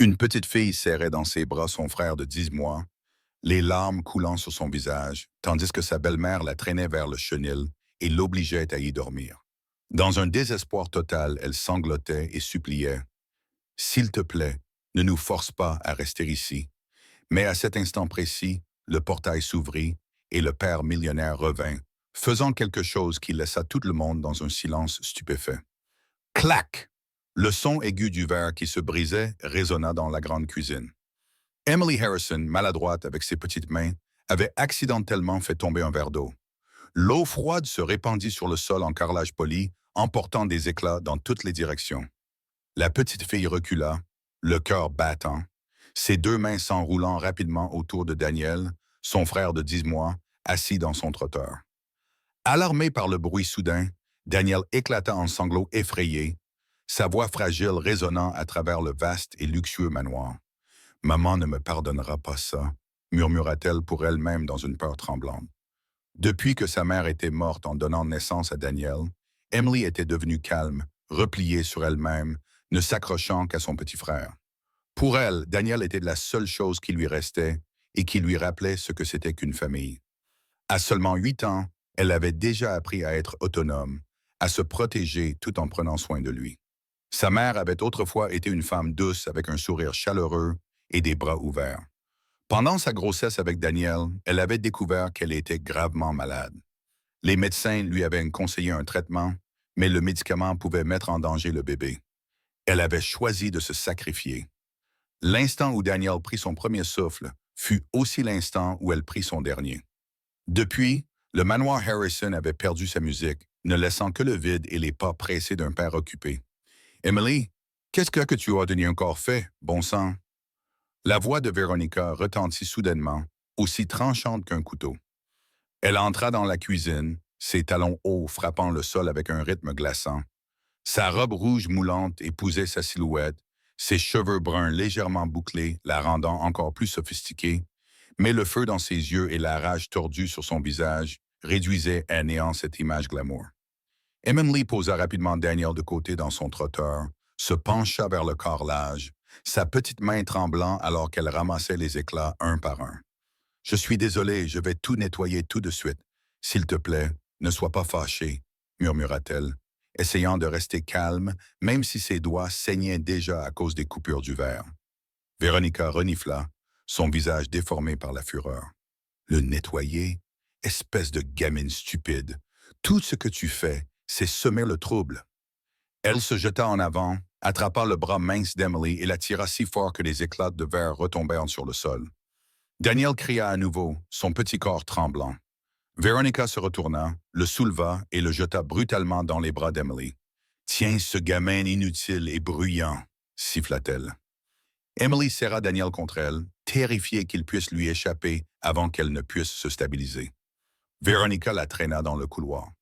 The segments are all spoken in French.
Une petite fille serrait dans ses bras son frère de 10 mois, les larmes coulant sur son visage, tandis que sa belle-mère la traînait vers le chenil et l'obligeait à y dormir. Dans un désespoir total, elle sanglotait et suppliait. S'il te plaît, ne nous force pas à rester ici. Mais à cet instant précis, le portail s'ouvrit et le père millionnaire revint, faisant quelque chose qui laissa tout le monde dans un silence stupéfait. Clac! Le son aigu du verre qui se brisait résonna dans la grande cuisine. Emily Harrison, maladroite avec ses petites mains, avait accidentellement fait tomber un verre d'eau. L'eau froide se répandit sur le sol en carrelage poli, emportant des éclats dans toutes les directions. La petite fille recula, le cœur battant, ses deux mains s'enroulant rapidement autour de Daniel, son frère de 10 mois, assis dans son trotteur. Alarmé par le bruit soudain, Daniel éclata en sanglots effrayés, sa voix fragile résonnant à travers le vaste et luxueux manoir. « Maman ne me pardonnera pas ça », murmura-t-elle pour elle-même dans une peur tremblante. Depuis que sa mère était morte en donnant naissance à Daniel, Emily était devenue calme, repliée sur elle-même, ne s'accrochant qu'à son petit frère. Pour elle, Daniel était la seule chose qui lui restait et qui lui rappelait ce que c'était qu'une famille. À seulement 8 ans, elle avait déjà appris à être autonome, à se protéger tout en prenant soin de lui. Sa mère avait autrefois été une femme douce avec un sourire chaleureux et des bras ouverts. Pendant sa grossesse avec Daniel, elle avait découvert qu'elle était gravement malade. Les médecins lui avaient conseillé un traitement, mais le médicament pouvait mettre en danger le bébé. Elle avait choisi de se sacrifier. L'instant où Daniel prit son premier souffle fut aussi l'instant où elle prit son dernier. Depuis, le manoir Harrison avait perdu sa musique, ne laissant que le vide et les pas pressés d'un père occupé. « Emily, qu'est-ce que tu as encore fait, bon sang? » La voix de Véronica retentit soudainement, aussi tranchante qu'un couteau. Elle entra dans la cuisine, ses talons hauts frappant le sol avec un rythme glaçant. Sa robe rouge moulante épousait sa silhouette, ses cheveux bruns légèrement bouclés la rendant encore plus sophistiquée, mais le feu dans ses yeux et la rage tordue sur son visage réduisaient à néant cette image glamour. Emily posa rapidement Daniel de côté dans son trotteur, se pencha vers le carrelage, sa petite main tremblant alors qu'elle ramassait les éclats un par un. « Je suis désolée, je vais tout nettoyer tout de suite. S'il te plaît, ne sois pas fâché, » murmura-t-elle, essayant de rester calme, même si ses doigts saignaient déjà à cause des coupures du verre. Véronica renifla, son visage déformé par la fureur. « Le nettoyer? Espèce de gamine stupide. Tout ce que tu fais, c'est semer le trouble. » Elle se jeta en avant, attrapa le bras mince d'Emily et la tira si fort que les éclats de verre retombèrent sur le sol. Daniel cria à nouveau, son petit corps tremblant. Véronica se retourna, le souleva et le jeta brutalement dans les bras d'Emily. « Tiens, ce gamin inutile et bruyant, » siffla-t-elle. Emily serra Daniel contre elle, terrifiée qu'il puisse lui échapper avant qu'elle ne puisse se stabiliser. Véronica la traîna dans le couloir.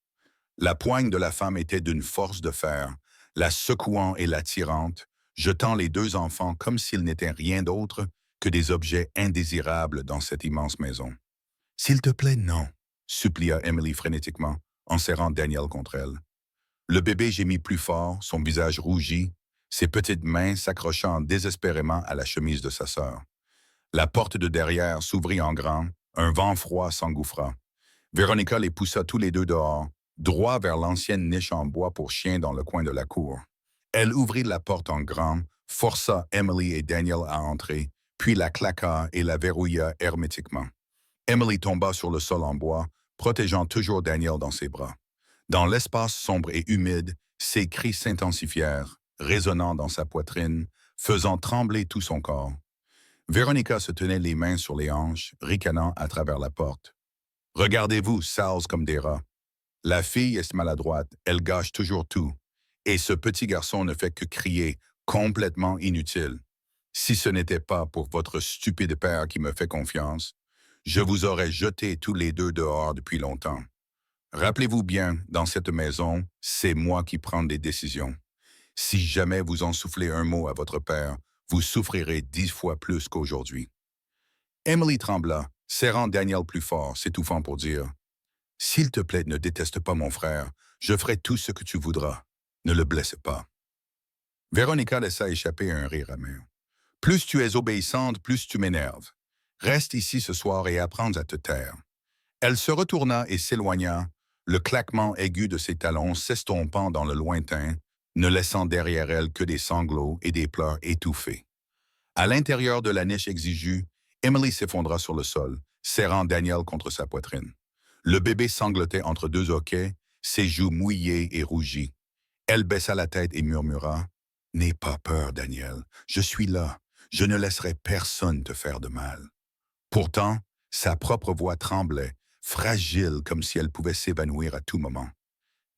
La poigne de la femme était d'une force de fer, la secouant et la tirant, jetant les deux enfants comme s'ils n'étaient rien d'autre que des objets indésirables dans cette immense maison. « S'il te plaît, non » supplia Emily frénétiquement, en serrant Daniel contre elle. Le bébé gémit plus fort, son visage rougit, ses petites mains s'accrochant désespérément à la chemise de sa sœur. La porte de derrière s'ouvrit en grand, un vent froid s'engouffra. Véronica les poussa tous les deux dehors, droit vers l'ancienne niche en bois pour chien dans le coin de la cour. Elle ouvrit la porte en grand, força Emily et Daniel à entrer, puis la claqua et la verrouilla hermétiquement. Emily tomba sur le sol en bois, protégeant toujours Daniel dans ses bras. Dans l'espace sombre et humide, ses cris s'intensifièrent, résonnant dans sa poitrine, faisant trembler tout son corps. Véronica se tenait les mains sur les hanches, ricanant à travers la porte. « Regardez-vous, sales comme des rats. La fille est maladroite, elle gâche toujours tout. Et ce petit garçon ne fait que crier, complètement inutile. Si ce n'était pas pour votre stupide père qui me fait confiance, je vous aurais jetés tous les deux dehors depuis longtemps. Rappelez-vous bien, dans cette maison, c'est moi qui prends des décisions. Si jamais vous en soufflez un mot à votre père, vous souffrirez 10 fois plus qu'aujourd'hui. » Emily trembla, serrant Daniel plus fort, s'étouffant pour dire « S'il te plaît, ne déteste pas mon frère, je ferai tout ce que tu voudras. Ne le blesse pas. » Véronica laissa échapper un rire amer. Plus tu es obéissante, plus tu m'énerves. Reste ici ce soir et apprends à te taire. Elle se retourna et s'éloigna, le claquement aigu de ses talons s'estompant dans le lointain, ne laissant derrière elle que des sanglots et des pleurs étouffés. À l'intérieur de la niche exiguë, Emily s'effondra sur le sol, serrant Daniel contre sa poitrine. Le bébé sanglotait entre deux hoquets, ses joues mouillées et rougies. Elle baissa la tête et murmura « N'aie pas peur, Daniel, je suis là, je ne laisserai personne te faire de mal. » Pourtant, sa propre voix tremblait, fragile comme si elle pouvait s'évanouir à tout moment.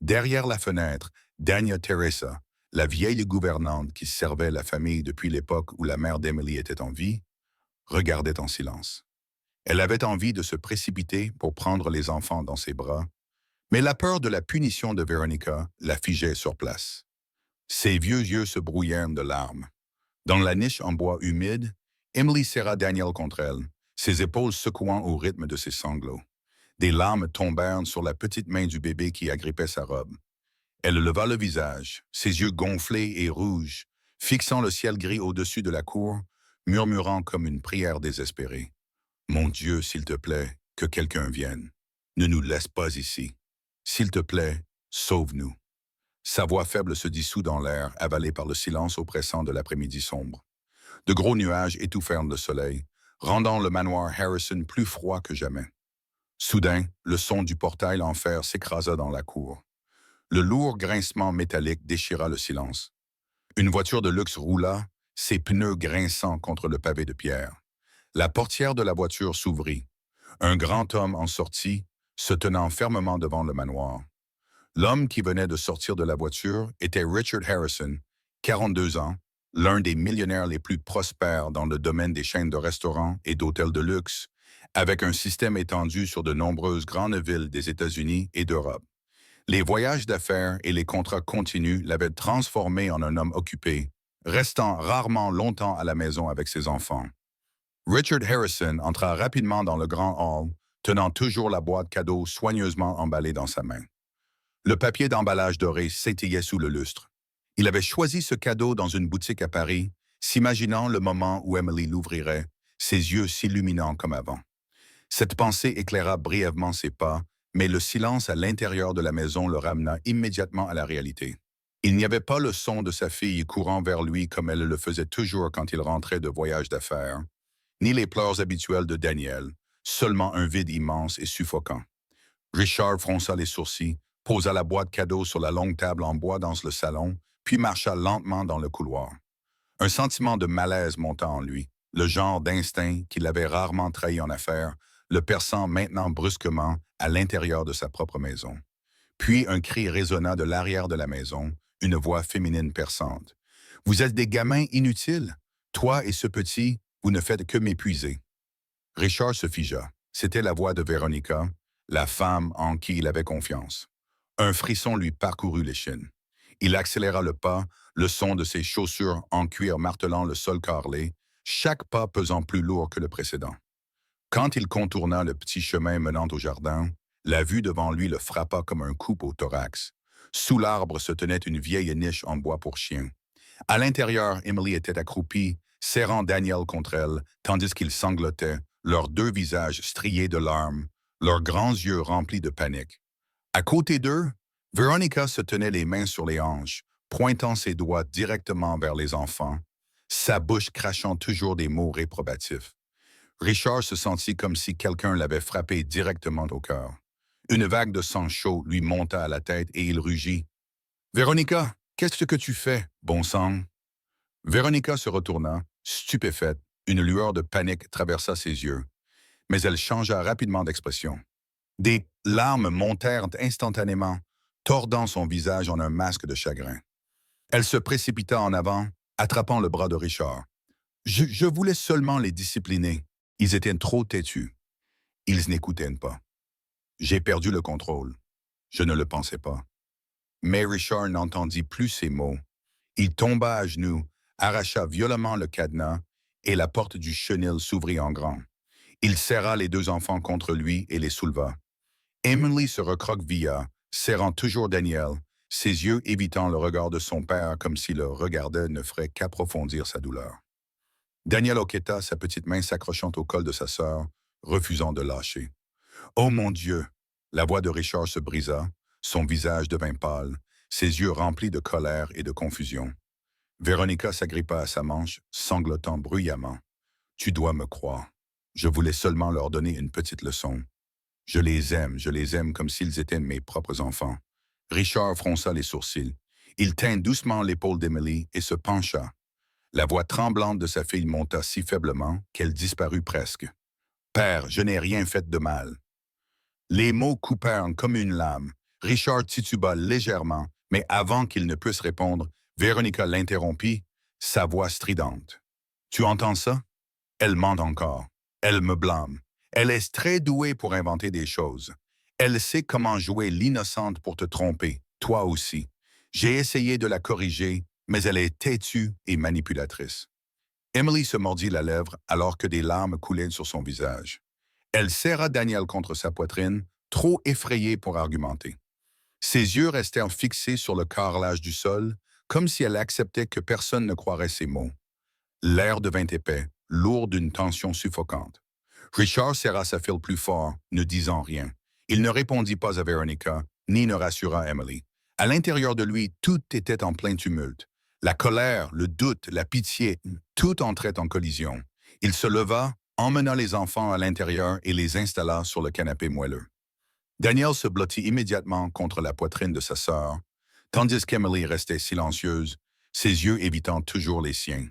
Derrière la fenêtre, Dania Teresa, la vieille gouvernante qui servait la famille depuis l'époque où la mère d'Emily était en vie, regardait en silence. Elle avait envie de se précipiter pour prendre les enfants dans ses bras, mais la peur de la punition de Veronica la figeait sur place. Ses vieux yeux se brouillèrent de larmes. Dans la niche en bois humide, Emily serra Daniel contre elle, ses épaules secouant au rythme de ses sanglots. Des larmes tombèrent sur la petite main du bébé qui agrippait sa robe. Elle leva le visage, ses yeux gonflés et rouges, fixant le ciel gris au-dessus de la cour, murmurant comme une prière désespérée. « Mon Dieu, s'il te plaît, que quelqu'un vienne. Ne nous laisse pas ici. S'il te plaît, sauve-nous. » Sa voix faible se dissout dans l'air, avalée par le silence oppressant de l'après-midi sombre. De gros nuages étouffèrent le soleil, rendant le manoir Harrison plus froid que jamais. Soudain, le son du portail en fer s'écrasa dans la cour. Le lourd grincement métallique déchira le silence. Une voiture de luxe roula, ses pneus grinçant contre le pavé de pierre. La portière de la voiture s'ouvrit. Un grand homme en sortit, se tenant fermement devant le manoir. L'homme qui venait de sortir de la voiture était Richard Harrison, 42 ans, l'un des millionnaires les plus prospères dans le domaine des chaînes de restaurants et d'hôtels de luxe, avec un système étendu sur de nombreuses grandes villes des États-Unis et d'Europe. Les voyages d'affaires et les contrats continus l'avaient transformé en un homme occupé, restant rarement longtemps à la maison avec ses enfants. Richard Harrison entra rapidement dans le grand hall, tenant toujours la boîte cadeau soigneusement emballée dans sa main. Le papier d'emballage doré s'étayait sous le lustre. Il avait choisi ce cadeau dans une boutique à Paris, s'imaginant le moment où Emily l'ouvrirait, ses yeux s'illuminant comme avant. Cette pensée éclaira brièvement ses pas, mais le silence à l'intérieur de la maison le ramena immédiatement à la réalité. Il n'y avait pas le son de sa fille courant vers lui comme elle le faisait toujours quand il rentrait de voyage d'affaires, ni les pleurs habituels de Daniel, seulement un vide immense et suffocant. Richard fronça les sourcils, posa la boîte cadeau sur la longue table en bois dans le salon, puis marcha lentement dans le couloir. Un sentiment de malaise monta en lui, le genre d'instinct qui l'avait rarement trahi en affaires, le perçant maintenant brusquement à l'intérieur de sa propre maison. Puis un cri résonna de l'arrière de la maison, une voix féminine perçante. « Vous êtes des gamins inutiles. Toi et ce petit, vous ne faites que m'épuiser. » Richard se figea. C'était la voix de Veronica, la femme en qui il avait confiance. Un frisson lui parcourut l'échine. Il accéléra le pas, le son de ses chaussures en cuir martelant le sol carrelé, chaque pas pesant plus lourd que le précédent. Quand il contourna le petit chemin menant au jardin, la vue devant lui le frappa comme un coup au thorax. Sous l'arbre se tenait une vieille niche en bois pour chien. À l'intérieur, Emily était accroupie, serrant Daniel contre elle, tandis qu'ils sanglotaient, leurs deux visages striés de larmes, leurs grands yeux remplis de panique. À côté d'eux, Veronica se tenait les mains sur les hanches, pointant ses doigts directement vers les enfants, sa bouche crachant toujours des mots réprobatifs. Richard se sentit comme si quelqu'un l'avait frappé directement au cœur. Une vague de sang chaud lui monta à la tête et il rugit. « Veronica, qu'est-ce que tu fais, bon sang? » Veronica se retourna, stupéfaite, une lueur de panique traversa ses yeux, mais elle changea rapidement d'expression. Des larmes montèrent instantanément, tordant son visage en un masque de chagrin. Elle se précipita en avant, attrapant le bras de Richard. « Je voulais seulement les discipliner. Ils étaient trop têtus. Ils n'écoutaient pas. J'ai perdu le contrôle. Je ne le pensais pas. » Mais Richard n'entendit plus ces mots. Il tomba à genoux, arracha violemment le cadenas, et la porte du chenil s'ouvrit en grand. Il serra les deux enfants contre lui et les souleva. Emily se recroquevilla, serrant toujours Daniel, ses yeux évitant le regard de son père comme si le regarder ne ferait qu'approfondir sa douleur. Daniel hoqueta sa petite main s'accrochant au col de sa sœur, refusant de lâcher. Oh mon Dieu! La voix de Richard se brisa, son visage devint pâle, ses yeux remplis de colère et de confusion. Véronica s'agrippa à sa manche, sanglotant bruyamment. Tu dois me croire. Je voulais seulement leur donner une petite leçon. Je les aime comme s'ils étaient mes propres enfants. Richard fronça les sourcils. Il tint doucement l'épaule d'Emily et se pencha. La voix tremblante de sa fille monta si faiblement qu'elle disparut presque. Père, je n'ai rien fait de mal. Les mots coupèrent comme une lame. Richard tituba légèrement, mais avant qu'il ne puisse répondre, Véronica l'interrompit, sa voix stridente. Tu entends ça? Elle ment encore. Elle me blâme. Elle est très douée pour inventer des choses. Elle sait comment jouer l'innocente pour te tromper, toi aussi. J'ai essayé de la corriger, mais elle est têtue et manipulatrice. Emily se mordit la lèvre alors que des larmes coulaient sur son visage. Elle serra Daniel contre sa poitrine, trop effrayée pour argumenter. Ses yeux restèrent fixés sur le carrelage du sol, comme si elle acceptait que personne ne croirait ses mots. L'air devint épais, lourd d'une tension suffocante. Richard serra sa fille plus fort, ne disant rien. Il ne répondit pas à Veronica, ni ne rassura Emily. À l'intérieur de lui, tout était en plein tumulte. La colère, le doute, la pitié, tout entrait en collision. Il se leva, emmena les enfants à l'intérieur et les installa sur le canapé moelleux. Daniel se blottit immédiatement contre la poitrine de sa sœur, tandis qu'Emily restait silencieuse, ses yeux évitant toujours les siens.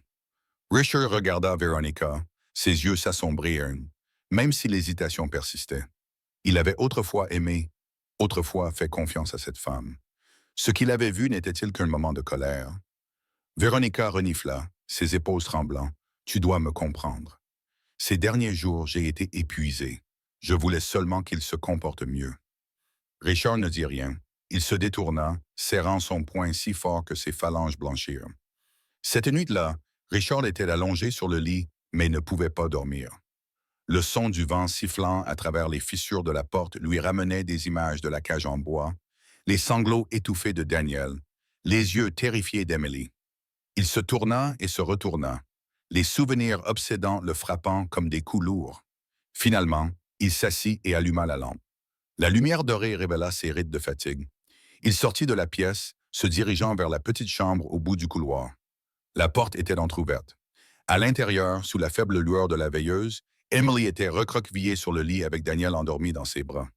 Richard regarda Veronica, ses yeux s'assombrirent, même si l'hésitation persistait. Il avait autrefois aimé, autrefois fait confiance à cette femme. Ce qu'il avait vu n'était-il qu'un moment de colère? Veronica renifla, ses épaules tremblant. Tu dois me comprendre. Ces derniers jours, j'ai été épuisé. Je voulais seulement qu'il se comporte mieux. Richard ne dit rien. Il se détourna, serrant son poing si fort que ses phalanges blanchirent. Cette nuit-là, Richard était allongé sur le lit, mais ne pouvait pas dormir. Le son du vent sifflant à travers les fissures de la porte lui ramenait des images de la cage en bois, les sanglots étouffés de Daniel, les yeux terrifiés d'Emily. Il se tourna et se retourna, les souvenirs obsédants le frappant comme des coups lourds. Finalement, il s'assit et alluma la lampe. La lumière dorée révéla ses rides de fatigue. Il sortit de la pièce, se dirigeant vers la petite chambre au bout du couloir. La porte était entr'ouverte. À l'intérieur, sous la faible lueur de la veilleuse, Emily était recroquevillée sur le lit avec Daniel endormi dans ses bras.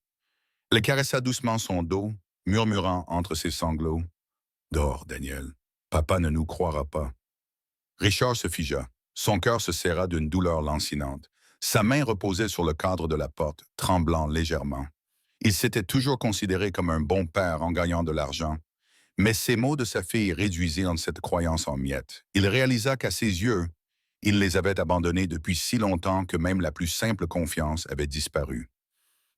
Elle caressa doucement son dos, murmurant entre ses sanglots. « Dors, Daniel. Papa ne nous croira pas. » Richard se figea. Son cœur se serra d'une douleur lancinante. Sa main reposait sur le cadre de la porte, tremblant légèrement. Il s'était toujours considéré comme un bon père en gagnant de l'argent. Mais ces mots de sa fille réduisirent cette croyance en miettes. Il réalisa qu'à ses yeux, il les avait abandonnés depuis si longtemps que même la plus simple confiance avait disparu.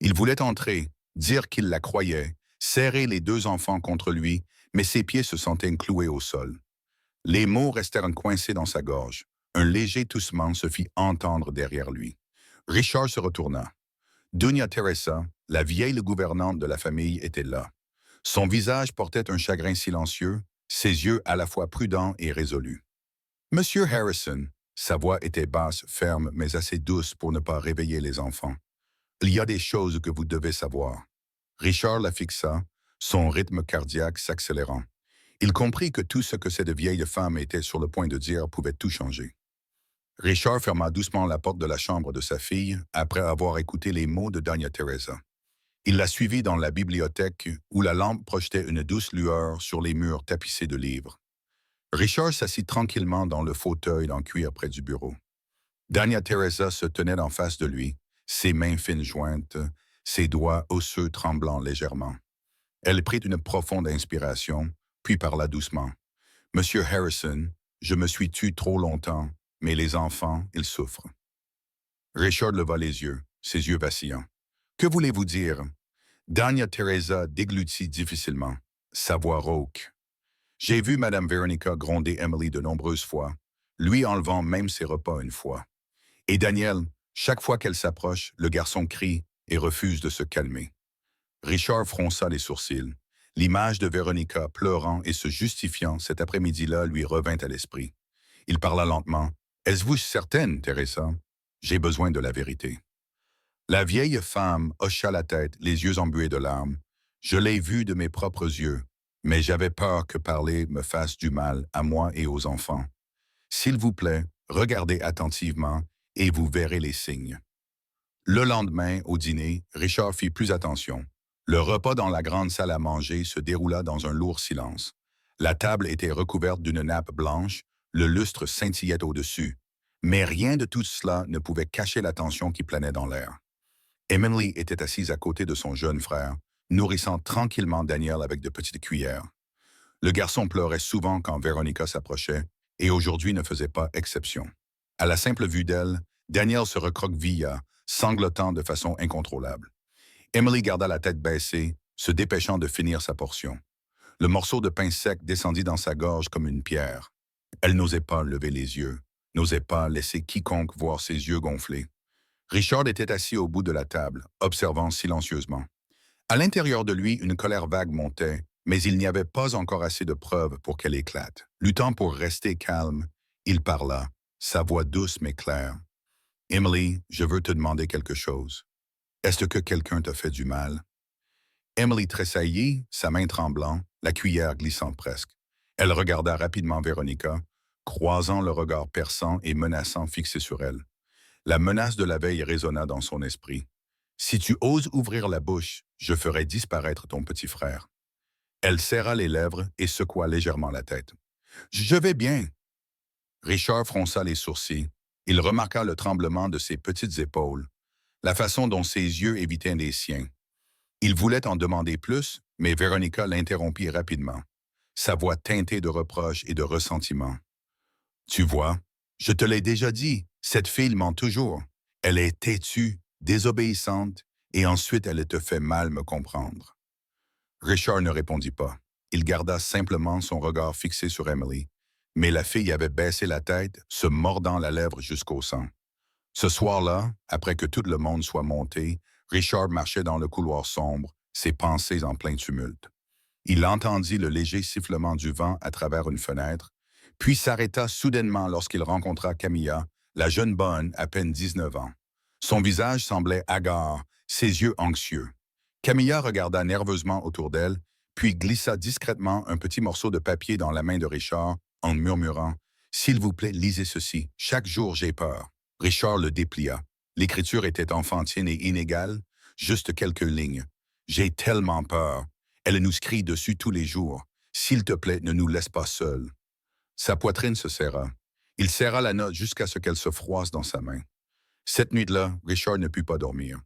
Il voulait entrer, dire qu'il la croyait, serrer les deux enfants contre lui, mais ses pieds se sentaient cloués au sol. Les mots restèrent coincés dans sa gorge. Un léger toussement se fit entendre derrière lui. Richard se retourna. Doña Teresa, la vieille gouvernante de la famille, était là. Son visage portait un chagrin silencieux, ses yeux à la fois prudents et résolus. « Monsieur Harrison », sa voix était basse, ferme, mais assez douce pour ne pas réveiller les enfants. « Il y a des choses que vous devez savoir. » Richard la fixa, son rythme cardiaque s'accélérant. Il comprit que tout ce que cette vieille femme était sur le point de dire pouvait tout changer. Richard ferma doucement la porte de la chambre de sa fille après avoir écouté les mots de Doña Teresa. Il la suivit dans la bibliothèque où la lampe projetait une douce lueur sur les murs tapissés de livres. Richard s'assit tranquillement dans le fauteuil en cuir près du bureau. Doña Teresa se tenait en face de lui, ses mains fines jointes, ses doigts osseux tremblant légèrement. Elle prit une profonde inspiration, puis parla doucement. « Monsieur Harrison, je me suis tue trop longtemps, mais les enfants, ils souffrent. » Richard leva les yeux, ses yeux vacillants. « Que voulez-vous dire? » Doña Teresa déglutit difficilement, sa voix rauque. « J'ai vu Madame Veronica gronder Emily de nombreuses fois, lui enlevant même ses repas une fois. Et Daniel, chaque fois qu'elle s'approche, le garçon crie et refuse de se calmer. » Richard fronça les sourcils. L'image de Veronica pleurant et se justifiant cet après-midi-là lui revint à l'esprit. Il parla lentement. Êtes-vous certaine, Teresa? J'ai besoin de la vérité. La vieille femme hocha la tête, les yeux embués de larmes. Je l'ai vue de mes propres yeux, mais j'avais peur que parler me fasse du mal à moi et aux enfants. S'il vous plaît, regardez attentivement et vous verrez les signes. Le lendemain, au dîner, Richard fit plus attention. Le repas dans la grande salle à manger se déroula dans un lourd silence. La table était recouverte d'une nappe blanche, le lustre scintillait au-dessus. Mais rien de tout cela ne pouvait cacher la tension qui planait dans l'air. Emily était assise à côté de son jeune frère, nourrissant tranquillement Daniel avec de petites cuillères. Le garçon pleurait souvent quand Veronica s'approchait, et aujourd'hui ne faisait pas exception. À la simple vue d'elle, Daniel se recroquevilla, sanglotant de façon incontrôlable. Emily garda la tête baissée, se dépêchant de finir sa portion. Le morceau de pain sec descendit dans sa gorge comme une pierre. Elle n'osait pas lever les yeux, n'osait pas laisser quiconque voir ses yeux gonflés. Richard était assis au bout de la table, observant silencieusement. À l'intérieur de lui, une colère vague montait, mais il n'y avait pas encore assez de preuves pour qu'elle éclate. Luttant pour rester calme, il parla, sa voix douce mais claire. « Emily, je veux te demander quelque chose. Est-ce que quelqu'un t'a fait du mal? » Emily tressaillit, sa main tremblant, la cuillère glissant presque. Elle regarda rapidement Veronica, croisant le regard perçant et menaçant fixé sur elle. La menace de la veille résonna dans son esprit. « Si tu oses ouvrir la bouche, je ferai disparaître ton petit frère. » Elle serra les lèvres et secoua légèrement la tête. « Je vais bien. » Richard fronça les sourcils. Il remarqua le tremblement de ses petites épaules, la façon dont ses yeux évitaient les siens. Il voulait en demander plus, mais Veronica l'interrompit rapidement, sa voix teintée de reproche et de ressentiment. « Tu vois, je te l'ai déjà dit, cette fille ment toujours. Elle est têtue, désobéissante, et ensuite elle te fait mal me comprendre. » Richard ne répondit pas. Il garda simplement son regard fixé sur Emily, mais la fille avait baissé la tête, se mordant la lèvre jusqu'au sang. Ce soir-là, après que tout le monde soit monté, Richard marchait dans le couloir sombre, ses pensées en plein tumulte. Il entendit le léger sifflement du vent à travers une fenêtre, puis s'arrêta soudainement lorsqu'il rencontra Camilla, la jeune bonne à peine 19 ans. Son visage semblait hagard, ses yeux anxieux. Camilla regarda nerveusement autour d'elle, puis glissa discrètement un petit morceau de papier dans la main de Richard en murmurant « S'il vous plaît, lisez ceci. Chaque jour, j'ai peur. » Richard le déplia. L'écriture était enfantine et inégale, juste quelques lignes. « J'ai tellement peur. Elle nous crie dessus tous les jours. S'il te plaît, ne nous laisse pas seuls. » Sa poitrine se serra. Il serra la note jusqu'à ce qu'elle se froisse dans sa main. Cette nuit-là, Richard ne put pas dormir.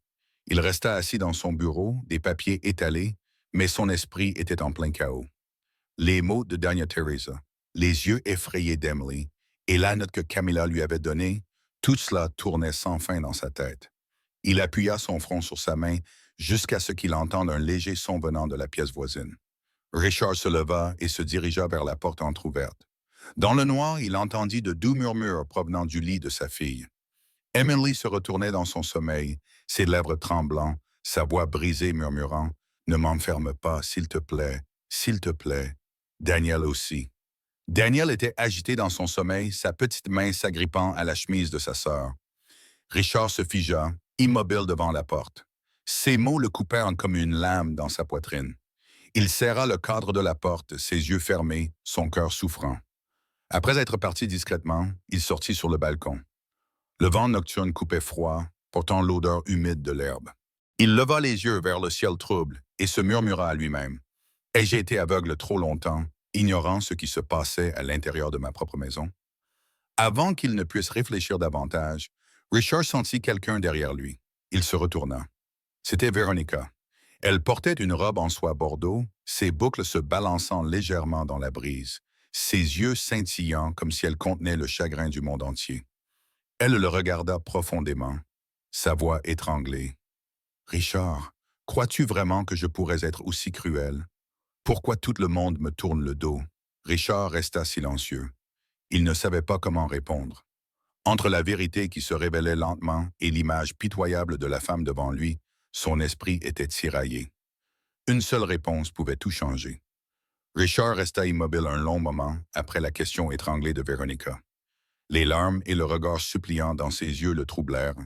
Il resta assis dans son bureau, des papiers étalés, mais son esprit était en plein chaos. Les mots de Dania Teresa, les yeux effrayés d'Emily, et la note que Camilla lui avait donnée, tout cela tournait sans fin dans sa tête. Il appuya son front sur sa main jusqu'à ce qu'il entende un léger son venant de la pièce voisine. Richard se leva et se dirigea vers la porte entr'ouverte. Dans le noir, il entendit de doux murmures provenant du lit de sa fille. Emily se retournait dans son sommeil, ses lèvres tremblant, sa voix brisée murmurant « Ne m'enferme pas, s'il te plaît, s'il te plaît. » Daniel aussi. Daniel était agité dans son sommeil, sa petite main s'agrippant à la chemise de sa sœur. Richard se figea, immobile devant la porte. Ces mots le coupèrent comme une lame dans sa poitrine. Il serra le cadre de la porte, ses yeux fermés, son cœur souffrant. Après être parti discrètement, il sortit sur le balcon. Le vent nocturne coupait froid, portant l'odeur humide de l'herbe. Il leva les yeux vers le ciel trouble et se murmura à lui-même. « Ai-je été aveugle trop longtemps, ignorant ce qui se passait à l'intérieur de ma propre maison? » Avant qu'il ne puisse réfléchir davantage, Richard sentit quelqu'un derrière lui. Il se retourna. C'était Veronica. Elle portait une robe en soie bordeaux, ses boucles se balançant légèrement dans la brise, ses yeux scintillants comme si elle contenait le chagrin du monde entier. Elle le regarda profondément, sa voix étranglée. « Richard, crois-tu vraiment que je pourrais être aussi cruel? Pourquoi tout le monde me tourne le dos? » Richard resta silencieux. Il ne savait pas comment répondre. Entre la vérité qui se révélait lentement et l'image pitoyable de la femme devant lui, son esprit était tiraillé. Une seule réponse pouvait tout changer. Richard resta immobile un long moment après la question étranglée de Veronica. Les larmes et le regard suppliant dans ses yeux le troublèrent,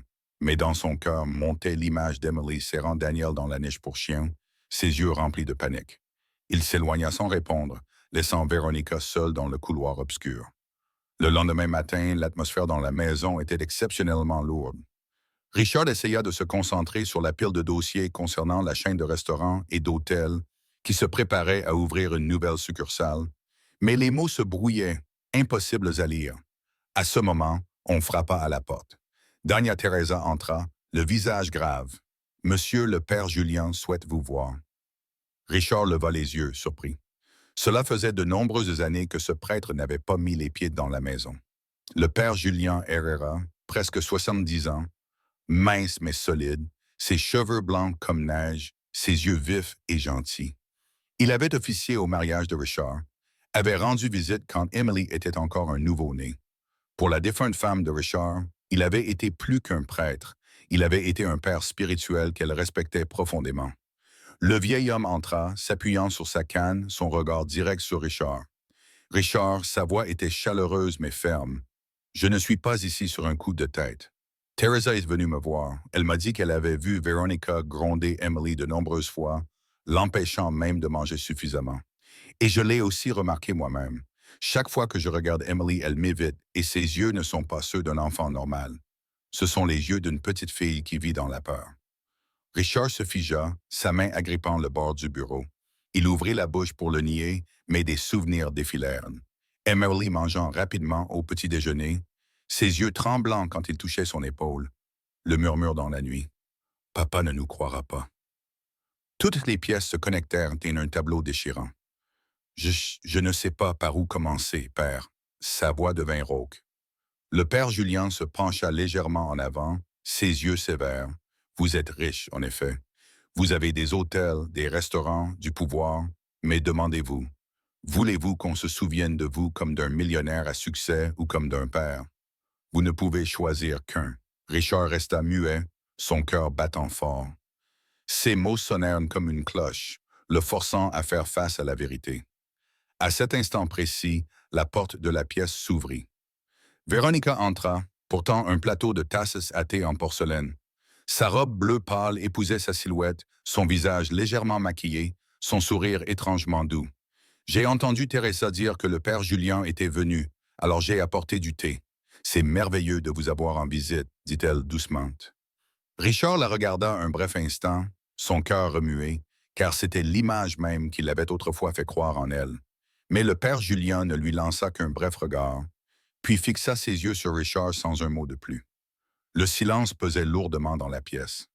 mais dans son cœur montait l'image d'Emily serrant Daniel dans la niche pour chien, ses yeux remplis de panique. Il s'éloigna sans répondre, laissant Veronica seule dans le couloir obscur. Le lendemain matin, l'atmosphère dans la maison était exceptionnellement lourde. Richard essaya de se concentrer sur la pile de dossiers concernant la chaîne de restaurants et d'hôtels qui se préparait à ouvrir une nouvelle succursale, mais les mots se brouillaient, impossibles à lire. À ce moment, on frappa à la porte. Dania Teresa entra, le visage grave. « Monsieur le père Julien souhaite vous voir. » Richard leva les yeux, surpris. Cela faisait de nombreuses années que ce prêtre n'avait pas mis les pieds dans la maison. Le père Julien Herrera, presque 70 ans, mince mais solide, ses cheveux blancs comme neige, ses yeux vifs et gentils. Il avait officié au mariage de Richard, avait rendu visite quand Emily était encore un nouveau-né. Pour la défunte femme de Richard, il avait été plus qu'un prêtre, il avait été un père spirituel qu'elle respectait profondément. Le vieil homme entra, s'appuyant sur sa canne, son regard direct sur Richard. Richard, sa voix était chaleureuse mais ferme. « Je ne suis pas ici sur un coup de tête. Teresa est venue me voir. Elle m'a dit qu'elle avait vu Veronica gronder Emily de nombreuses fois, l'empêchant même de manger suffisamment. Et je l'ai aussi remarqué moi-même. Chaque fois que je regarde Emily, elle m'évite et ses yeux ne sont pas ceux d'un enfant normal. Ce sont les yeux d'une petite fille qui vit dans la peur. » Richard se figea, sa main agrippant le bord du bureau. Il ouvrit la bouche pour le nier, mais des souvenirs défilèrent. Emily mangeant rapidement au petit déjeuner, ses yeux tremblants quand il touchait son épaule. Le murmure dans la nuit. « Papa ne nous croira pas. » Toutes les pièces se connectèrent en un tableau déchirant. Je ne sais pas par où commencer, père. » Sa voix devint rauque. Le père Julien se pencha légèrement en avant, ses yeux sévères. « Vous êtes riche, en effet. Vous avez des hôtels, des restaurants, du pouvoir, mais demandez-vous, voulez-vous qu'on se souvienne de vous comme d'un millionnaire à succès ou comme d'un père? Vous ne pouvez choisir qu'un. » Richard resta muet, son cœur battant fort. Ces mots sonnèrent comme une cloche, le forçant à faire face à la vérité. À cet instant précis, la porte de la pièce s'ouvrit. Veronica entra, portant un plateau de tasses à thé en porcelaine. Sa robe bleu pâle épousait sa silhouette, son visage légèrement maquillé, son sourire étrangement doux. « J'ai entendu Teresa dire que le père Julien était venu, alors j'ai apporté du thé. C'est merveilleux de vous avoir en visite, dit-elle doucement. » Richard la regarda un bref instant, son cœur remué, car c'était l'image même qui l'avait autrefois fait croire en elle. Mais le père Julien ne lui lança qu'un bref regard, puis fixa ses yeux sur Richard sans un mot de plus. Le silence pesait lourdement dans la pièce.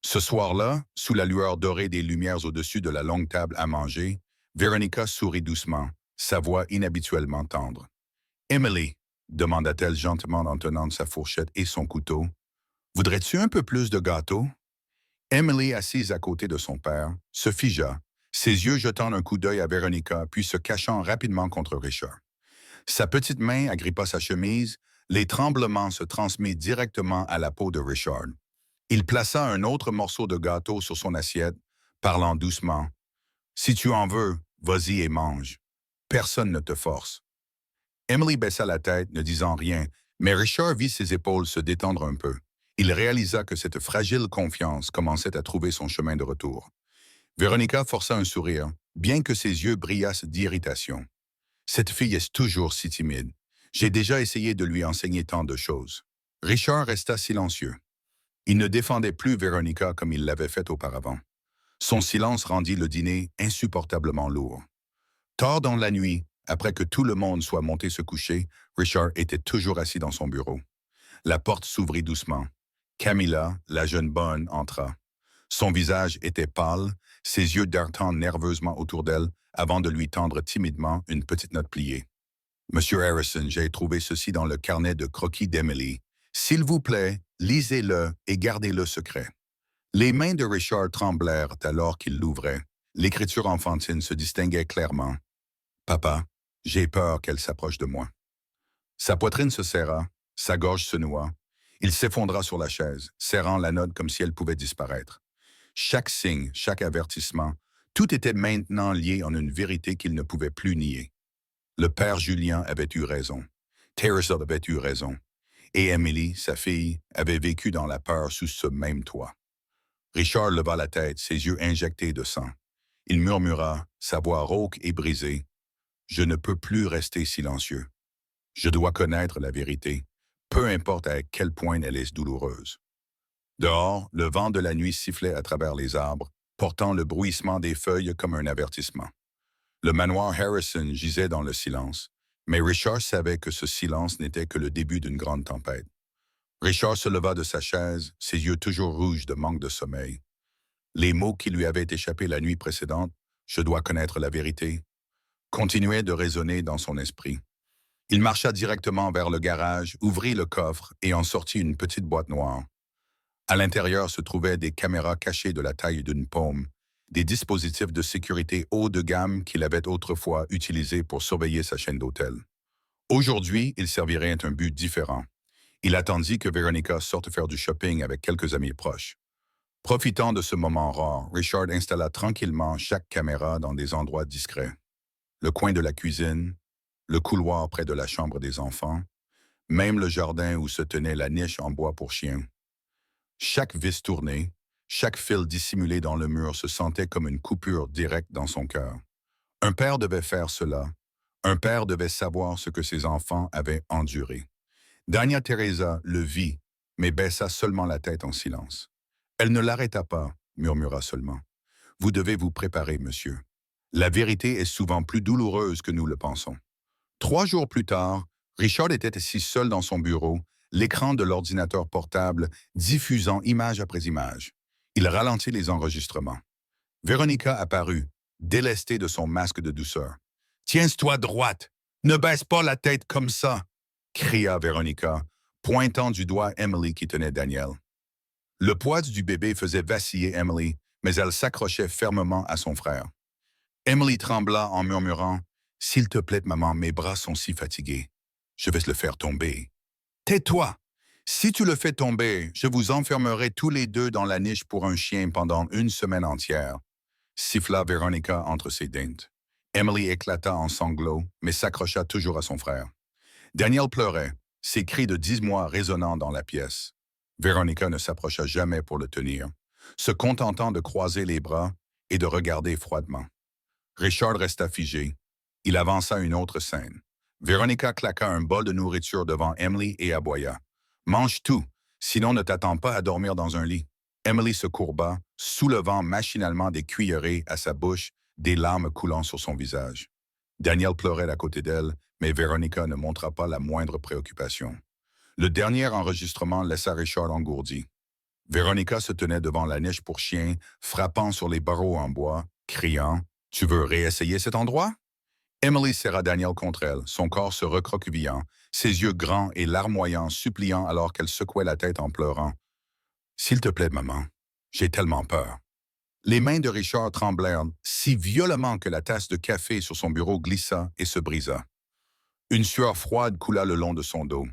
Ce soir-là, sous la lueur dorée des lumières au-dessus de la longue table à manger, Veronica sourit doucement, sa voix inhabituellement tendre. « Emily, » demanda-t-elle gentiment en tenant sa fourchette et son couteau, « voudrais-tu un peu plus de gâteau? » Emily, assise à côté de son père, se figea, ses yeux jetant un coup d'œil à Veronica puis se cachant rapidement contre Richard. Sa petite main agrippa sa chemise, les tremblements se transmirent directement à la peau de Richard. Il plaça un autre morceau de gâteau sur son assiette, parlant doucement. « Si tu en veux, vas-y et mange. Personne ne te force. » Emily baissa la tête, ne disant rien, mais Richard vit ses épaules se détendre un peu. Il réalisa que cette fragile confiance commençait à trouver son chemin de retour. Veronica força un sourire, bien que ses yeux brillassent d'irritation. « Cette fille est toujours si timide. J'ai déjà essayé de lui enseigner tant de choses. » Richard resta silencieux. Il ne défendait plus Veronica comme il l'avait fait auparavant. Son silence rendit le dîner insupportablement lourd. Tard dans la nuit, après que tout le monde soit monté se coucher, Richard était toujours assis dans son bureau. La porte s'ouvrit doucement. Camilla, la jeune bonne, entra. Son visage était pâle, ses yeux dartant nerveusement autour d'elle avant de lui tendre timidement une petite note pliée. « Monsieur Harrison, j'ai trouvé ceci dans le carnet de croquis d'Emily. S'il vous plaît, lisez-le et gardez-le secret. » Les mains de Richard tremblèrent alors qu'il l'ouvrait. L'écriture enfantine se distinguait clairement. « Papa, j'ai peur qu'elle s'approche de moi. » Sa poitrine se serra, sa gorge se noua. Il s'effondra sur la chaise, serrant la note comme si elle pouvait disparaître. Chaque signe, chaque avertissement, tout était maintenant lié en une vérité qu'il ne pouvait plus nier. Le père Julien avait eu raison. Teresa avait eu raison. Et Emily, sa fille, avait vécu dans la peur sous ce même toit. Richard leva la tête, ses yeux injectés de sang. Il murmura, sa voix rauque et brisée. « Je ne peux plus rester silencieux. Je dois connaître la vérité, peu importe à quel point elle est douloureuse. » Dehors, le vent de la nuit sifflait à travers les arbres, portant le bruissement des feuilles comme un avertissement. Le manoir Harrison gisait dans le silence, mais Richard savait que ce silence n'était que le début d'une grande tempête. Richard se leva de sa chaise, ses yeux toujours rouges de manque de sommeil. Les mots qui lui avaient échappé la nuit précédente, « Je dois connaître la vérité », continuaient de résonner dans son esprit. Il marcha directement vers le garage, ouvrit le coffre et en sortit une petite boîte noire. À l'intérieur se trouvaient des caméras cachées de la taille d'une paume, des dispositifs de sécurité haut de gamme qu'il avait autrefois utilisés pour surveiller sa chaîne d'hôtel. Aujourd'hui, il servirait un but différent. Il attendit que Veronica sorte faire du shopping avec quelques amis proches. Profitant de ce moment rare, Richard installa tranquillement chaque caméra dans des endroits discrets. Le coin de la cuisine, le couloir près de la chambre des enfants, même le jardin où se tenait la niche en bois pour chiens. Chaque vis tournée, chaque fil dissimulé dans le mur se sentait comme une coupure directe dans son cœur. Un père devait faire cela. Un père devait savoir ce que ses enfants avaient enduré. Dania Teresa le vit, mais baissa seulement la tête en silence. Elle ne l'arrêta pas, murmura seulement. « Vous devez vous préparer, monsieur. La vérité est souvent plus douloureuse que nous le pensons. » 3 jours plus tard, Richard était assis seul dans son bureau, l'écran de l'ordinateur portable diffusant image après image. Il ralentit les enregistrements. Veronica apparut, délestée de son masque de douceur. « Tiens-toi droite! Ne baisse pas la tête comme ça! » cria Veronica, pointant du doigt Emily qui tenait Daniel. Le poids du bébé faisait vaciller Emily, mais elle s'accrochait fermement à son frère. Emily trembla en murmurant « S'il te plaît, maman, mes bras sont si fatigués. Je vais le faire tomber. »« Tais-toi! Si tu le fais tomber, je vous enfermerai tous les deux dans la niche pour un chien pendant 1 semaine entière. » siffla Veronica entre ses dents. Emily éclata en sanglots, mais s'accrocha toujours à son frère. Daniel pleurait, ses cris de 10 mois résonnant dans la pièce. Veronica ne s'approcha jamais pour le tenir, se contentant de croiser les bras et de regarder froidement. Richard resta figé. Il avança une autre scène. Veronica claqua un bol de nourriture devant Emily et aboya. « Mange tout, sinon ne t'attends pas à dormir dans un lit. » Emily se courba, soulevant machinalement des cuillerées à sa bouche, des larmes coulant sur son visage. Daniel pleurait à côté d'elle, mais Veronica ne montra pas la moindre préoccupation. Le dernier enregistrement laissa Richard engourdi. Veronica se tenait devant la niche pour chien, frappant sur les barreaux en bois, criant « Tu veux réessayer cet endroit ?» Emily serra Daniel contre elle, son corps se recroquevillant, ses yeux grands et larmoyants, suppliant alors qu'elle secouait la tête en pleurant. « S'il te plaît, maman, j'ai tellement peur. » Les mains de Richard tremblèrent si violemment que la tasse de café sur son bureau glissa et se brisa. Une sueur froide coula le long de son dos.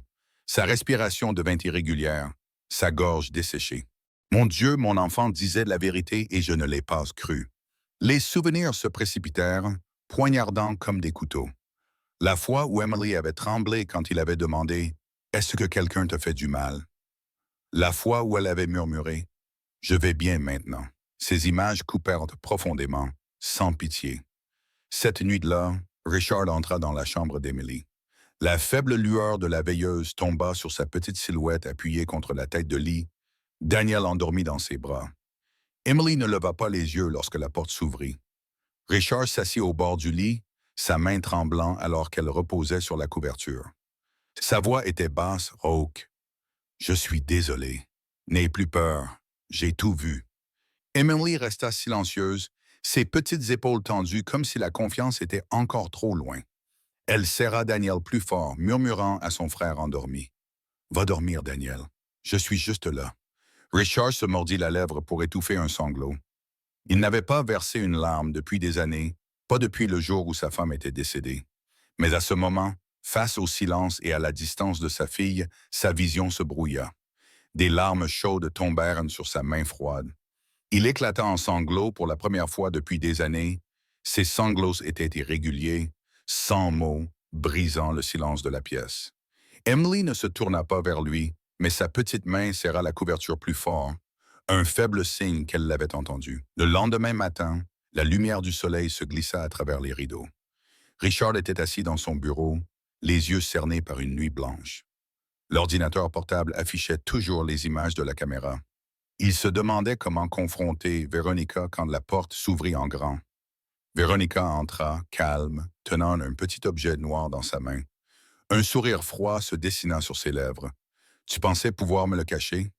Sa respiration devint irrégulière, sa gorge desséchée. « Mon Dieu, mon enfant disait la vérité et je ne l'ai pas cru. » Les souvenirs se précipitèrent, poignardant comme des couteaux. La fois où Emily avait tremblé quand il avait demandé « Est-ce que quelqu'un te fait du mal ?» La fois où elle avait murmuré « Je vais bien maintenant ». Ces images coupèrent profondément, sans pitié. Cette nuit-là, Richard entra dans la chambre d'Emily. La faible lueur de la veilleuse tomba sur sa petite silhouette appuyée contre la tête de lit. Daniel endormit dans ses bras. Emily ne leva pas les yeux lorsque la porte s'ouvrit. Richard s'assit au bord du lit, sa main tremblant alors qu'elle reposait sur la couverture. Sa voix était basse, rauque. « Je suis désolé. N'aie plus peur. J'ai tout vu. » Emily resta silencieuse, ses petites épaules tendues comme si la confiance était encore trop loin. Elle serra Daniel plus fort, murmurant à son frère endormi. « Va dormir, Daniel. Je suis juste là. » Richard se mordit la lèvre pour étouffer un sanglot. Il n'avait pas versé une larme depuis des années, pas depuis le jour où sa femme était décédée. Mais à ce moment, face au silence et à la distance de sa fille, sa vision se brouilla. Des larmes chaudes tombèrent sur sa main froide. Il éclata en sanglots pour la première fois depuis des années. Ses sanglots étaient irréguliers, sans mots, brisant le silence de la pièce. Emily ne se tourna pas vers lui, mais sa petite main serra la couverture plus fort, un faible signe qu'elle l'avait entendu. Le lendemain matin, la lumière du soleil se glissa à travers les rideaux. Richard était assis dans son bureau, les yeux cernés par une nuit blanche. L'ordinateur portable affichait toujours les images de la caméra. Il se demandait comment confronter Veronica quand la porte s'ouvrit en grand. Veronica entra, calme, tenant un petit objet noir dans sa main. Un sourire froid se dessina sur ses lèvres. « Tu pensais pouvoir me le cacher? »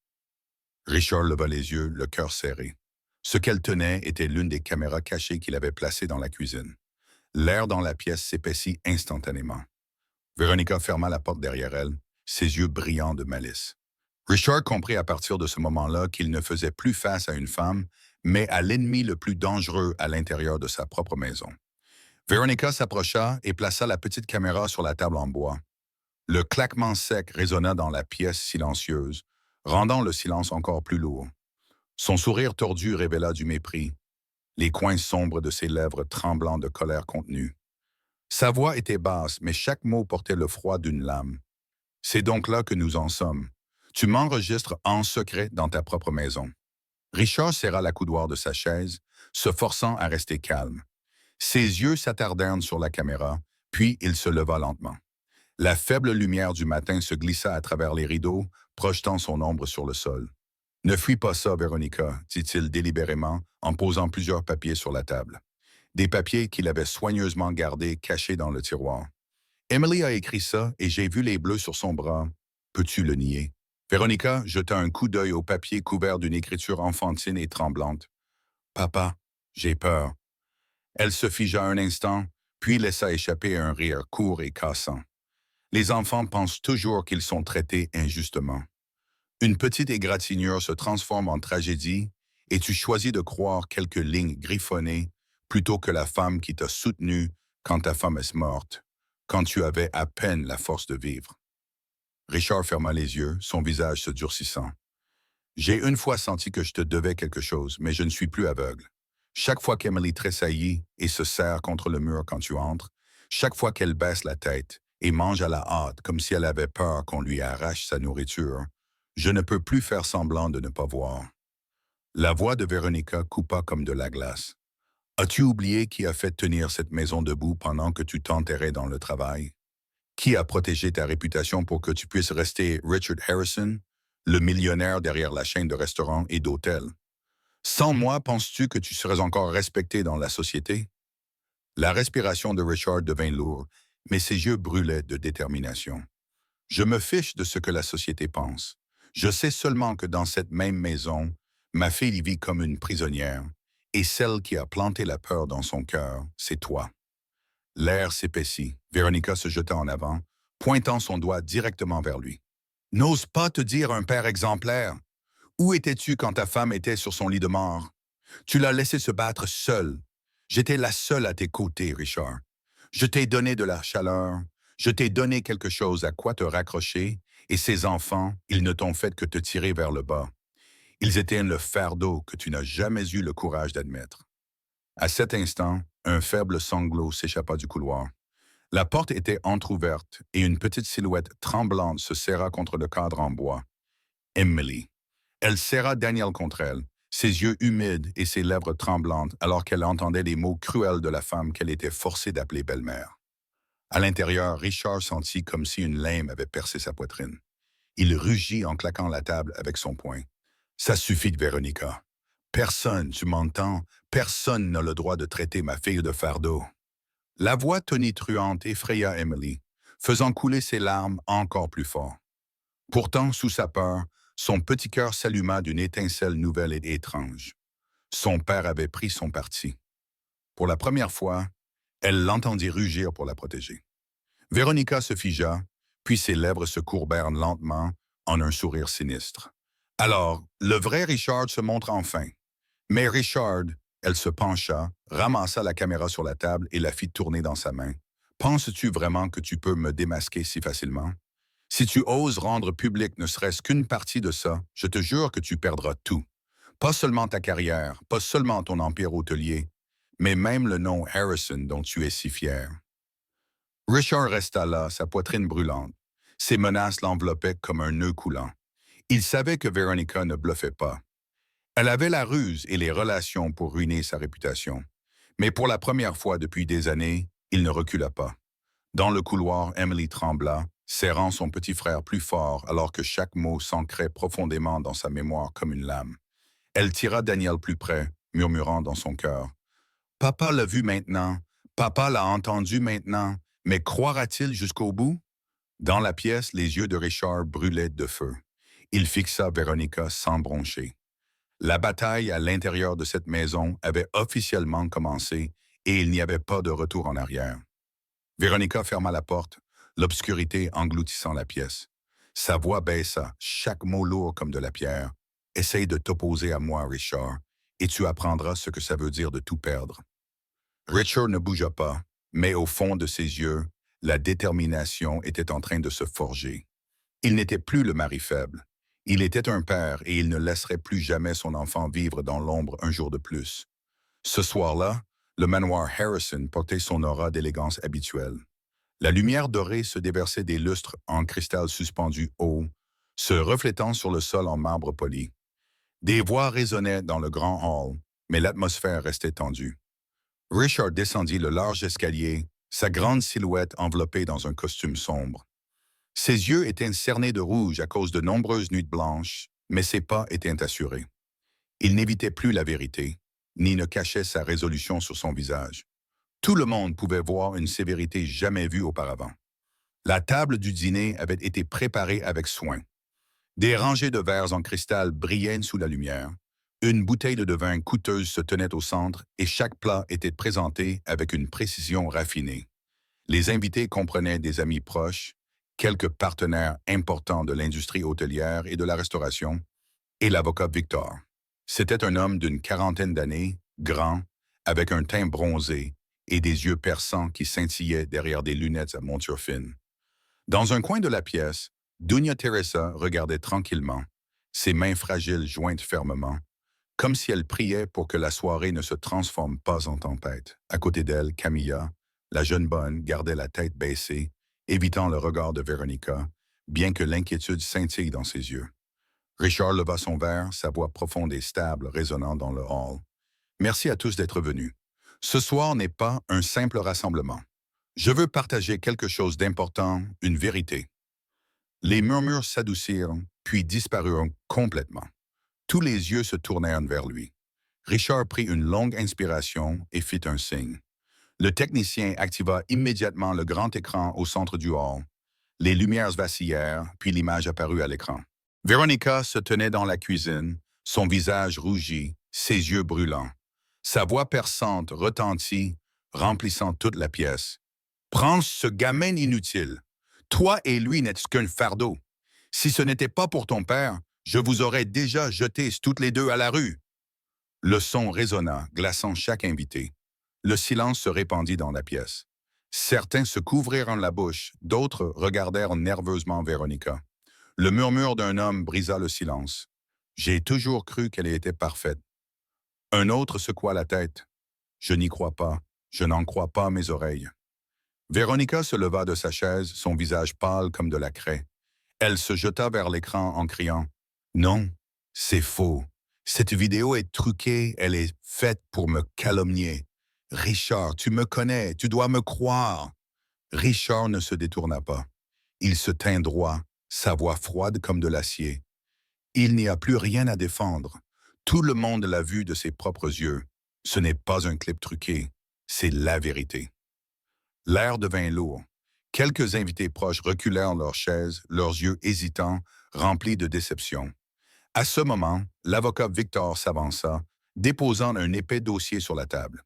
Richard leva les yeux, le cœur serré. Ce qu'elle tenait était l'une des caméras cachées qu'il avait placées dans la cuisine. L'air dans la pièce s'épaissit instantanément. Veronica ferma la porte derrière elle, ses yeux brillants de malice. Richard comprit à partir de ce moment-là qu'il ne faisait plus face à une femme, mais à l'ennemi le plus dangereux à l'intérieur de sa propre maison. Veronica s'approcha et plaça la petite caméra sur la table en bois. Le claquement sec résonna dans la pièce silencieuse, rendant le silence encore plus lourd. Son sourire tordu révéla du mépris, les coins sombres de ses lèvres tremblant de colère contenue. Sa voix était basse, mais chaque mot portait le froid d'une lame. « C'est donc là que nous en sommes. Tu m'enregistres en secret dans ta propre maison. » Richard serra l'accoudoir de sa chaise, se forçant à rester calme. Ses yeux s'attardèrent sur la caméra, puis il se leva lentement. La faible lumière du matin se glissa à travers les rideaux, projetant son ombre sur le sol. « Ne fuis pas ça, Veronica, » dit-il délibérément, en posant plusieurs papiers sur la table. Des papiers qu'il avait soigneusement gardés, cachés dans le tiroir. « Emily a écrit ça et j'ai vu les bleus sur son bras. Peux-tu le nier? » Veronica jeta un coup d'œil au papier couvert d'une écriture enfantine et tremblante. « Papa, j'ai peur. » Elle se figea un instant, puis laissa échapper un rire court et cassant. Les enfants pensent toujours qu'ils sont traités injustement. Une petite égratignure se transforme en tragédie et tu choisis de croire quelques lignes griffonnées plutôt que la femme qui t'a soutenu quand ta femme est morte, quand tu avais à peine la force de vivre. Richard ferma les yeux, son visage se durcissant. « J'ai une fois senti que je te devais quelque chose, mais je ne suis plus aveugle. Chaque fois qu'Emily tressaillit et se serre contre le mur quand tu entres, chaque fois qu'elle baisse la tête et mange à la hâte comme si elle avait peur qu'on lui arrache sa nourriture, je ne peux plus faire semblant de ne pas voir. » La voix de Veronica coupa comme de la glace. « As-tu oublié qui a fait tenir cette maison debout pendant que tu t'enterrais dans le travail? Qui a protégé ta réputation pour que tu puisses rester Richard Harrison, le millionnaire derrière la chaîne de restaurants et d'hôtels? Sans moi, penses-tu que tu serais encore respecté dans la société? » La respiration de Richard devint lourde, mais ses yeux brûlaient de détermination. « Je me fiche de ce que la société pense. Je sais seulement que dans cette même maison, ma fille y vit comme une prisonnière, et celle qui a planté la peur dans son cœur, c'est toi. » L'air s'épaissit. Veronica se jeta en avant, pointant son doigt directement vers lui. « N'ose pas te dire un père exemplaire. Où étais-tu quand ta femme était sur son lit de mort? Tu l'as laissé se battre seule. J'étais la seule à tes côtés, Richard. Je t'ai donné de la chaleur, je t'ai donné quelque chose à quoi te raccrocher, et ces enfants, ils ne t'ont fait que te tirer vers le bas. Ils étaient le fardeau que tu n'as jamais eu le courage d'admettre. » À cet instant, un faible sanglot s'échappa du couloir. La porte était entr'ouverte et une petite silhouette tremblante se serra contre le cadre en bois. Emily. Elle serra Daniel contre elle, ses yeux humides et ses lèvres tremblantes alors qu'elle entendait les mots cruels de la femme qu'elle était forcée d'appeler belle-mère. À l'intérieur, Richard sentit comme si une lame avait percé sa poitrine. Il rugit en claquant la table avec son poing. « Ça suffit, Veronica. Personne, tu m'entends, personne n'a le droit de traiter ma fille de fardeau. » La voix tonitruante effraya Emily, faisant couler ses larmes encore plus fort. Pourtant, sous sa peur, son petit cœur s'alluma d'une étincelle nouvelle et étrange. Son père avait pris son parti. Pour la première fois, elle l'entendit rugir pour la protéger. Veronica se figea, puis ses lèvres se courbèrent lentement en un sourire sinistre. Alors, le vrai Richard se montre enfin. Mais Richard, elle se pencha, ramassa la caméra sur la table et la fit tourner dans sa main. « Penses-tu vraiment que tu peux me démasquer si facilement? Si tu oses rendre public ne serait-ce qu'une partie de ça, je te jure que tu perdras tout. Pas seulement ta carrière, pas seulement ton empire hôtelier, mais même le nom Harrison dont tu es si fier. » Richard resta là, sa poitrine brûlante. Ses menaces l'enveloppaient comme un nœud coulant. Il savait que Veronica ne bluffait pas. Elle avait la ruse et les relations pour ruiner sa réputation. Mais pour la première fois depuis des années, il ne recula pas. Dans le couloir, Emily trembla, serrant son petit frère plus fort alors que chaque mot s'ancrait profondément dans sa mémoire comme une lame. Elle tira Daniel plus près, murmurant dans son cœur. Papa l'a vu maintenant, papa l'a entendu maintenant, mais croira-t-il jusqu'au bout? Dans la pièce, les yeux de Richard brûlaient de feu. Il fixa Véronica sans broncher. La bataille à l'intérieur de cette maison avait officiellement commencé et il n'y avait pas de retour en arrière. Véronica ferma la porte, l'obscurité engloutissant la pièce. Sa voix baissa, chaque mot lourd comme de la pierre. Essaye de t'opposer à moi, Richard, et tu apprendras ce que ça veut dire de tout perdre. Richard ne bougea pas, mais au fond de ses yeux, la détermination était en train de se forger. Il n'était plus le mari faible. Il était un père et il ne laisserait plus jamais son enfant vivre dans l'ombre un jour de plus. Ce soir-là, le manoir Harrison portait son aura d'élégance habituelle. La lumière dorée se déversait des lustres en cristal suspendus haut, se reflétant sur le sol en marbre poli. Des voix résonnaient dans le grand hall, mais l'atmosphère restait tendue. Richard descendit le large escalier, sa grande silhouette enveloppée dans un costume sombre. Ses yeux étaient cernés de rouge à cause de nombreuses nuits blanches, mais ses pas étaient assurés. Il n'évitait plus la vérité, ni ne cachait sa résolution sur son visage. Tout le monde pouvait voir une sévérité jamais vue auparavant. La table du dîner avait été préparée avec soin. Des rangées de verres en cristal brillaient sous la lumière. Une bouteille de vin coûteuse se tenait au centre et chaque plat était présenté avec une précision raffinée. Les invités comprenaient des amis proches, quelques partenaires importants de l'industrie hôtelière et de la restauration, et l'avocat Victor. C'était un homme d'une quarantaine d'années, grand, avec un teint bronzé et des yeux perçants qui scintillaient derrière des lunettes à monture fine. Dans un coin de la pièce, Doña Teresa regardait tranquillement, ses mains fragiles jointes fermement, comme si elle priait pour que la soirée ne se transforme pas en tempête. À côté d'elle, Camilla, la jeune bonne, gardait la tête baissée, évitant le regard de Veronica, bien que l'inquiétude scintille dans ses yeux. Richard leva son verre, sa voix profonde et stable résonnant dans le hall. Merci à tous d'être venus. Ce soir n'est pas un simple rassemblement. Je veux partager quelque chose d'important, une vérité. Les murmures s'adoucirent, puis disparurent complètement. Tous les yeux se tournèrent vers lui. Richard prit une longue inspiration et fit un signe. Le technicien activa immédiatement le grand écran au centre du hall. Les lumières vacillèrent, puis l'image apparut à l'écran. Veronica se tenait dans la cuisine, son visage rougi, ses yeux brûlants. Sa voix perçante retentit, remplissant toute la pièce. « Prends ce gamin inutile. Toi et lui n'êtes qu'un fardeau. Si ce n'était pas pour ton père, je vous aurais déjà jetés toutes les deux à la rue. » Le son résonna, glaçant chaque invité. Le silence se répandit dans la pièce. Certains se couvrirent la bouche, d'autres regardèrent nerveusement Veronica. Le murmure d'un homme brisa le silence. « J'ai toujours cru qu'elle était parfaite. » Un autre secoua la tête. « Je n'y crois pas. Je n'en crois pas à mes oreilles. » Veronica se leva de sa chaise, son visage pâle comme de la craie. Elle se jeta vers l'écran en criant « Non, c'est faux. Cette vidéo est truquée, elle est faite pour me calomnier. Richard, tu me connais, tu dois me croire. » Richard ne se détourna pas. Il se tint droit, sa voix froide comme de l'acier. Il n'y a plus rien à défendre. Tout le monde l'a vu de ses propres yeux. Ce n'est pas un clip truqué, c'est la vérité. L'air devint lourd. Quelques invités proches reculèrent leurs chaises, leurs yeux hésitants, remplis de déception. À ce moment, l'avocat Victor s'avança, déposant un épais dossier sur la table.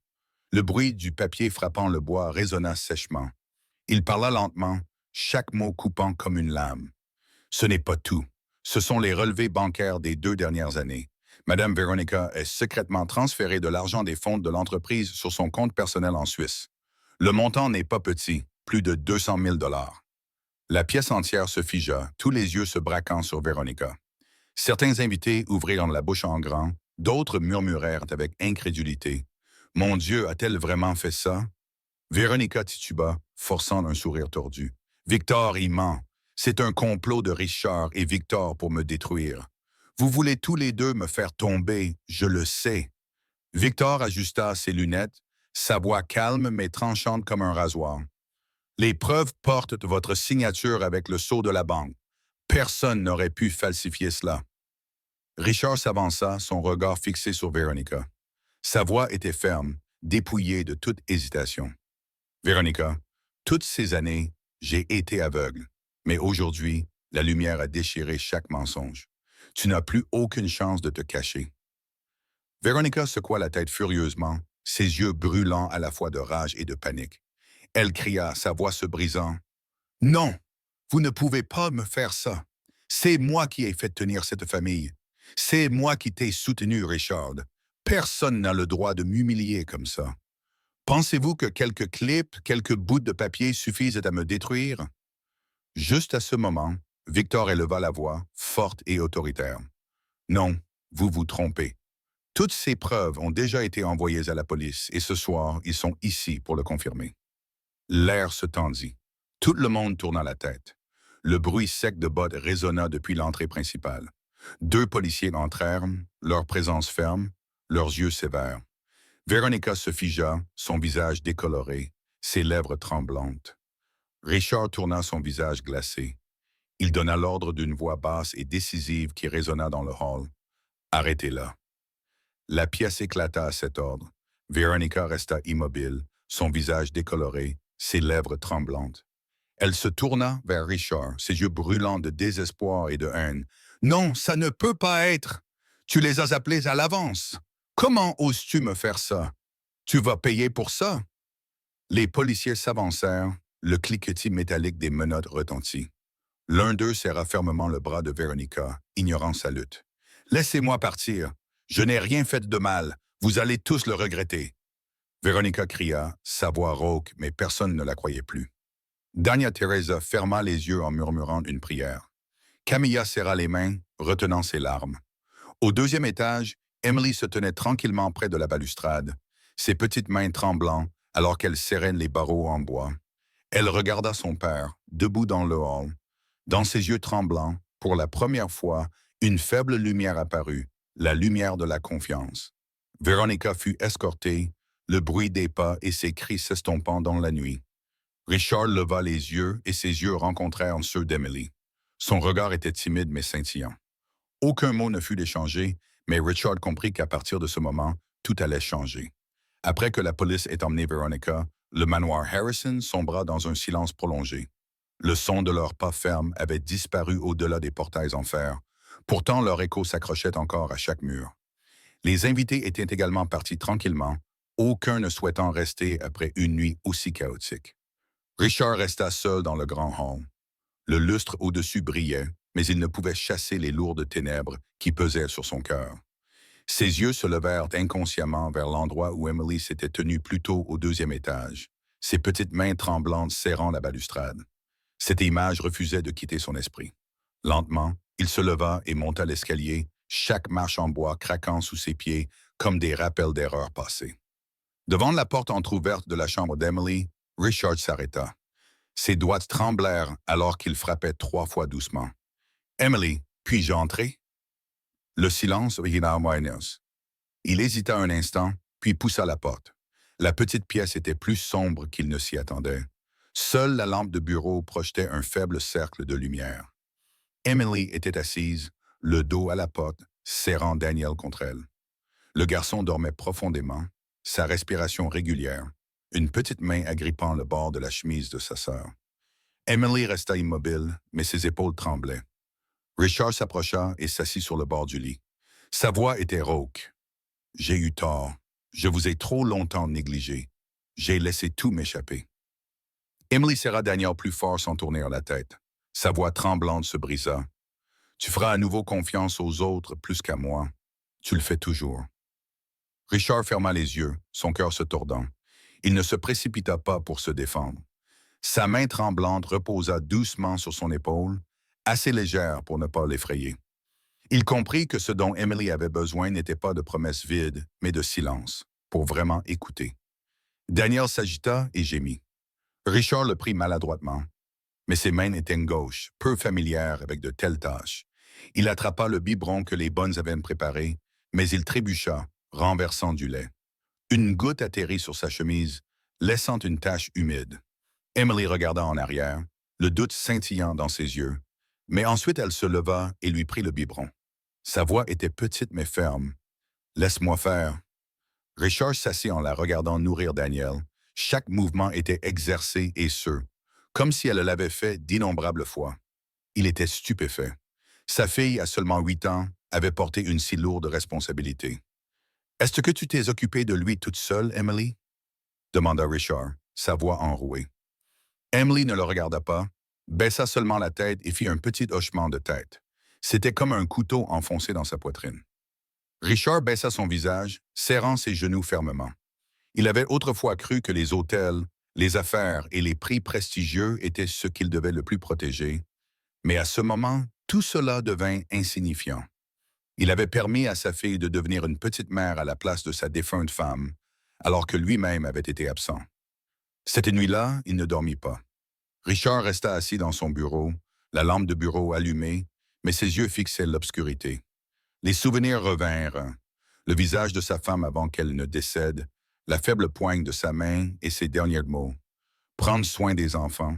Le bruit du papier frappant le bois résonna sèchement. Il parla lentement, chaque mot coupant comme une lame. Ce n'est pas tout. Ce sont les relevés bancaires des 2 dernières années. Madame Veronica est secrètement transféré de l'argent des fonds de l'entreprise sur son compte personnel en Suisse. Le montant n'est pas petit, plus de 200 000 $. La pièce entière se figea, tous les yeux se braquant sur Veronica. Certains invités ouvrirent la bouche en grand, d'autres murmurèrent avec incrédulité. « Mon Dieu, a-t-elle vraiment fait ça? » Veronica tituba, forçant un sourire tordu. « Victor, il ment. C'est un complot de Richard et Victor pour me détruire. Vous voulez tous les deux me faire tomber, je le sais. Victor ajusta ses lunettes, sa voix calme mais tranchante comme un rasoir. Les preuves portent votre signature avec le sceau de la banque. Personne n'aurait pu falsifier cela. Richard s'avança, son regard fixé sur Veronica. Sa voix était ferme, dépouillée de toute hésitation. Veronica, toutes ces années, j'ai été aveugle. Mais aujourd'hui, la lumière a déchiré chaque mensonge. Tu n'as plus aucune chance de te cacher. Veronica secoua la tête furieusement, ses yeux brûlants à la fois de rage et de panique. Elle cria, sa voix se brisant. « Non, vous ne pouvez pas me faire ça. C'est moi qui ai fait tenir cette famille. C'est moi qui t'ai soutenu, Richard. Personne n'a le droit de m'humilier comme ça. Pensez-vous que quelques clips, quelques bouts de papier suffisent à me détruire? » Juste à ce moment, Victor éleva la voix, forte et autoritaire. « Non, vous vous trompez. Toutes ces preuves ont déjà été envoyées à la police et ce soir, ils sont ici pour le confirmer. » L'air se tendit. Tout le monde tourna la tête. Le bruit sec de bottes résonna depuis l'entrée principale. 2 policiers entrèrent, leur présence ferme, leurs yeux sévères. Veronica se figea, son visage décoloré, ses lèvres tremblantes. Richard tourna son visage glacé. Il donna l'ordre d'une voix basse et décisive qui résonna dans le hall. « Arrêtez-la. » La pièce éclata à cet ordre. Veronica resta immobile, son visage décoloré, ses lèvres tremblantes. Elle se tourna vers Richard, ses yeux brûlants de désespoir et de haine. « Non, ça ne peut pas être! Tu les as appelés à l'avance! Comment oses-tu me faire ça? Tu vas payer pour ça! » Les policiers s'avancèrent, le cliquetis métallique des menottes retentit. L'un d'eux serra fermement le bras de Veronica, ignorant sa lutte. « Laissez-moi partir! Je n'ai rien fait de mal! Vous allez tous le regretter! » Veronica cria, sa voix rauque, mais personne ne la croyait plus. Dania Teresa ferma les yeux en murmurant une prière. Camilla serra les mains, retenant ses larmes. Au 2e étage, Emily se tenait tranquillement près de la balustrade, ses petites mains tremblant alors qu'elle serrait les barreaux en bois. Elle regarda son père, debout dans le hall. Dans ses yeux tremblants, pour la première fois, une faible lumière apparut, la lumière de la confiance. Veronica fut escortée, le bruit des pas et ses cris s'estompant dans la nuit. Richard leva les yeux et ses yeux rencontrèrent ceux d'Emily. Son regard était timide mais scintillant. Aucun mot ne fut échangé, mais Richard comprit qu'à partir de ce moment, tout allait changer. Après que la police ait emmené Veronica, le manoir Harrison sombra dans un silence prolongé. Le son de leurs pas fermes avait disparu au-delà des portails en fer. Pourtant, leur écho s'accrochait encore à chaque mur. Les invités étaient également partis tranquillement, aucun ne souhaitant rester après une nuit aussi chaotique. Richard resta seul dans le grand hall. Le lustre au-dessus brillait, mais il ne pouvait chasser les lourdes ténèbres qui pesaient sur son cœur. Ses yeux se levèrent inconsciemment vers l'endroit où Emily s'était tenue plus tôt au 2e étage, ses petites mains tremblantes serrant la balustrade. Cette image refusait de quitter son esprit. Lentement, il se leva et monta l'escalier, chaque marche en bois craquant sous ses pieds comme des rappels d'erreurs passées. Devant la porte entr'ouverte de la chambre d'Emily, Richard s'arrêta. Ses doigts tremblèrent alors qu'il frappait 3 fois doucement. « Emily, puis-je entrer? » Le silence régna moyenneuse. Il hésita un instant, puis poussa la porte. La petite pièce était plus sombre qu'il ne s'y attendait. Seule la lampe de bureau projetait un faible cercle de lumière. Emily était assise, le dos à la porte, serrant Daniel contre elle. Le garçon dormait profondément, sa respiration régulière, une petite main agrippant le bord de la chemise de sa sœur. Emily resta immobile, mais ses épaules tremblaient. Richard s'approcha et s'assit sur le bord du lit. Sa voix était rauque. « J'ai eu tort. Je vous ai trop longtemps négligé. J'ai laissé tout m'échapper. » Emily serra Daniel plus fort sans tourner la tête. Sa voix tremblante se brisa. « Tu feras à nouveau confiance aux autres plus qu'à moi. Tu le fais toujours. » Richard ferma les yeux, son cœur se tordant. Il ne se précipita pas pour se défendre. Sa main tremblante reposa doucement sur son épaule, assez légère pour ne pas l'effrayer. Il comprit que ce dont Emily avait besoin n'était pas de promesses vides, mais de silence, pour vraiment écouter. Daniel s'agita et gémit. Richard le prit maladroitement. Mais ses mains étaient gauches, peu familières avec de telles tâches. Il attrapa le biberon que les bonnes avaient préparé, mais il trébucha, renversant du lait. Une goutte atterrit sur sa chemise, laissant une tache humide. Emily regarda en arrière, le doute scintillant dans ses yeux, mais ensuite elle se leva et lui prit le biberon. Sa voix était petite mais ferme. « Laisse-moi faire. » Richard s'assit en la regardant nourrir Daniel. Chaque mouvement était exercé et sûr, comme si elle l'avait fait d'innombrables fois. Il était stupéfait. Sa fille, à seulement 8 ans, avait porté une si lourde responsabilité. « Est-ce que tu t'es occupée de lui toute seule, Emily? » demanda Richard, sa voix enrouée. Emily ne le regarda pas, baissa seulement la tête et fit un petit hochement de tête. C'était comme un couteau enfoncé dans sa poitrine. Richard baissa son visage, serrant ses genoux fermement. Il avait autrefois cru que les hôtels, les affaires et les prix prestigieux étaient ce qu'il devait le plus protéger, mais à ce moment, tout cela devint insignifiant. Il avait permis à sa fille de devenir une petite mère à la place de sa défunte femme, alors que lui-même avait été absent. Cette nuit-là, il ne dormit pas. Richard resta assis dans son bureau, la lampe de bureau allumée, mais ses yeux fixaient l'obscurité. Les souvenirs revinrent. Le visage de sa femme avant qu'elle ne décède, la faible poigne de sa main et ses derniers mots. Prendre soin des enfants.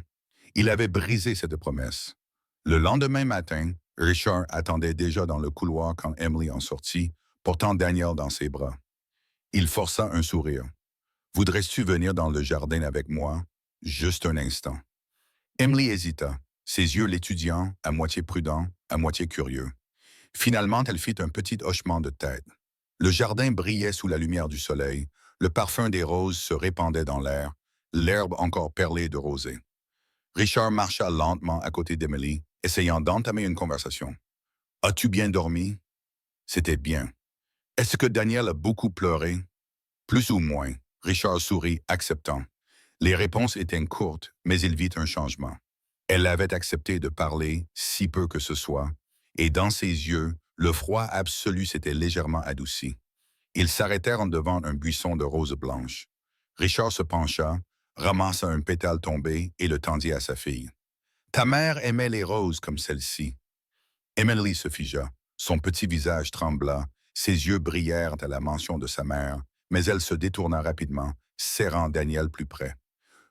Il avait brisé cette promesse. Le lendemain matin, Richard attendait déjà dans le couloir quand Emily en sortit, portant Daniel dans ses bras. Il força un sourire. « Voudrais-tu venir dans le jardin avec moi? Juste un instant. » Emily hésita, ses yeux l'étudiant, à moitié prudent, à moitié curieux. Finalement, elle fit un petit hochement de tête. Le jardin brillait sous la lumière du soleil, le parfum des roses se répandait dans l'air, l'herbe encore perlée de rosée. Richard marcha lentement à côté d'Emily, essayant d'entamer une conversation. « As-tu bien dormi? » « C'était bien. »« Est-ce que Daniel a beaucoup pleuré? » « Plus ou moins. » Richard sourit, acceptant. Les réponses étaient courtes, mais il vit un changement. Elle avait accepté de parler, si peu que ce soit, et dans ses yeux, le froid absolu s'était légèrement adouci. Ils s'arrêtèrent en devant un buisson de roses blanches. Richard se pencha, ramassa un pétale tombé et le tendit à sa fille. « Ta mère aimait les roses comme celle-ci. » Emily se figea, son petit visage trembla, ses yeux brillèrent à la mention de sa mère, mais elle se détourna rapidement, serrant Daniel plus près.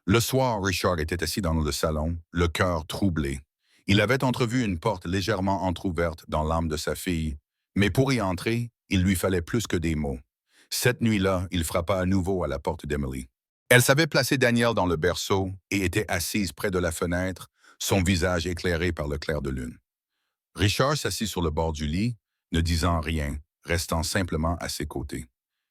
Le soir, Richard était assis dans le salon, le cœur troublé. Il avait entrevu une porte légèrement entr'ouverte dans l'âme de sa fille, mais pour y entrer, il lui fallait plus que des mots. Cette nuit-là, il frappa à nouveau à la porte d'Emily. Elle savait placer Daniel dans le berceau et était assise près de la fenêtre, son visage éclairé par le clair de lune. Richard s'assit sur le bord du lit, ne disant rien, restant simplement à ses côtés.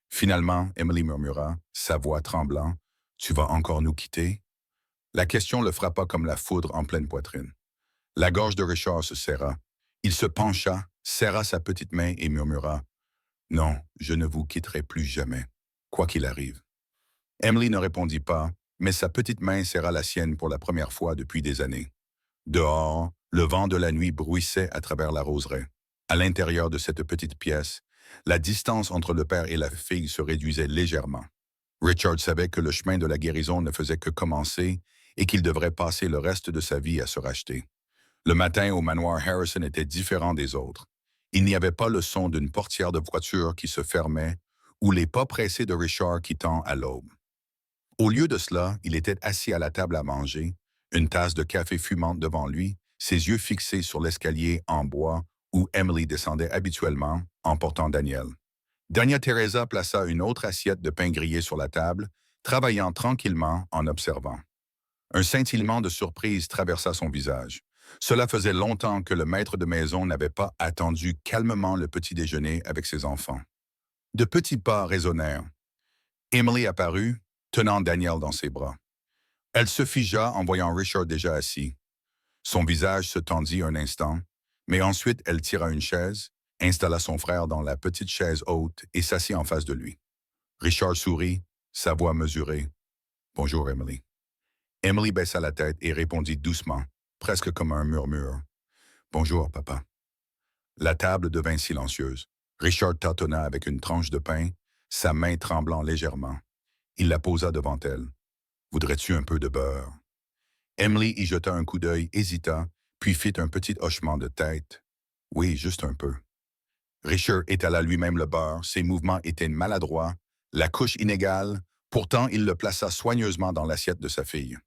Finalement, Emily murmura, sa voix tremblant, « Tu vas encore nous quitter? » La question le frappa comme la foudre en pleine poitrine. La gorge de Richard se serra. Il se pencha, serra sa petite main et murmura, « Non, je ne vous quitterai plus jamais, quoi qu'il arrive. » Emily ne répondit pas, mais sa petite main serra la sienne pour la première fois depuis des années. Dehors, le vent de la nuit bruissait à travers la roseraie. À l'intérieur de cette petite pièce, la distance entre le père et la fille se réduisait légèrement. Richard savait que le chemin de la guérison ne faisait que commencer et qu'il devrait passer le reste de sa vie à se racheter. Le matin au manoir Harrison était différent des autres. Il n'y avait pas le son d'une portière de voiture qui se fermait ou les pas pressés de Richard quittant à l'aube. Au lieu de cela, il était assis à la table à manger, une tasse de café fumante devant lui, ses yeux fixés sur l'escalier en bois où Emily descendait habituellement, emportant Daniel. Dania Teresa plaça une autre assiette de pain grillé sur la table, travaillant tranquillement en observant. Un scintillement de surprise traversa son visage. Cela faisait longtemps que le maître de maison n'avait pas attendu calmement le petit déjeuner avec ses enfants. De petits pas résonnèrent. Emily apparut, tenant Daniel dans ses bras. Elle se figea en voyant Richard déjà assis. Son visage se tendit un instant, mais ensuite elle tira une chaise, installa son frère dans la petite chaise haute et s'assit en face de lui. Richard sourit, sa voix mesurée. « Bonjour, Emily. » Emily baissa la tête et répondit doucement, presque comme un murmure. « Bonjour, papa. » La table devint silencieuse. Richard tâtonna avec une tranche de pain, sa main tremblant légèrement. Il la posa devant elle. « Voudrais-tu un peu de beurre? » Emily y jeta un coup d'œil, hésita, puis fit un petit hochement de tête. Oui, juste un peu. Richard étala lui-même le beurre, ses mouvements étaient maladroits, la couche inégale, pourtant il le plaça soigneusement dans l'assiette de sa fille.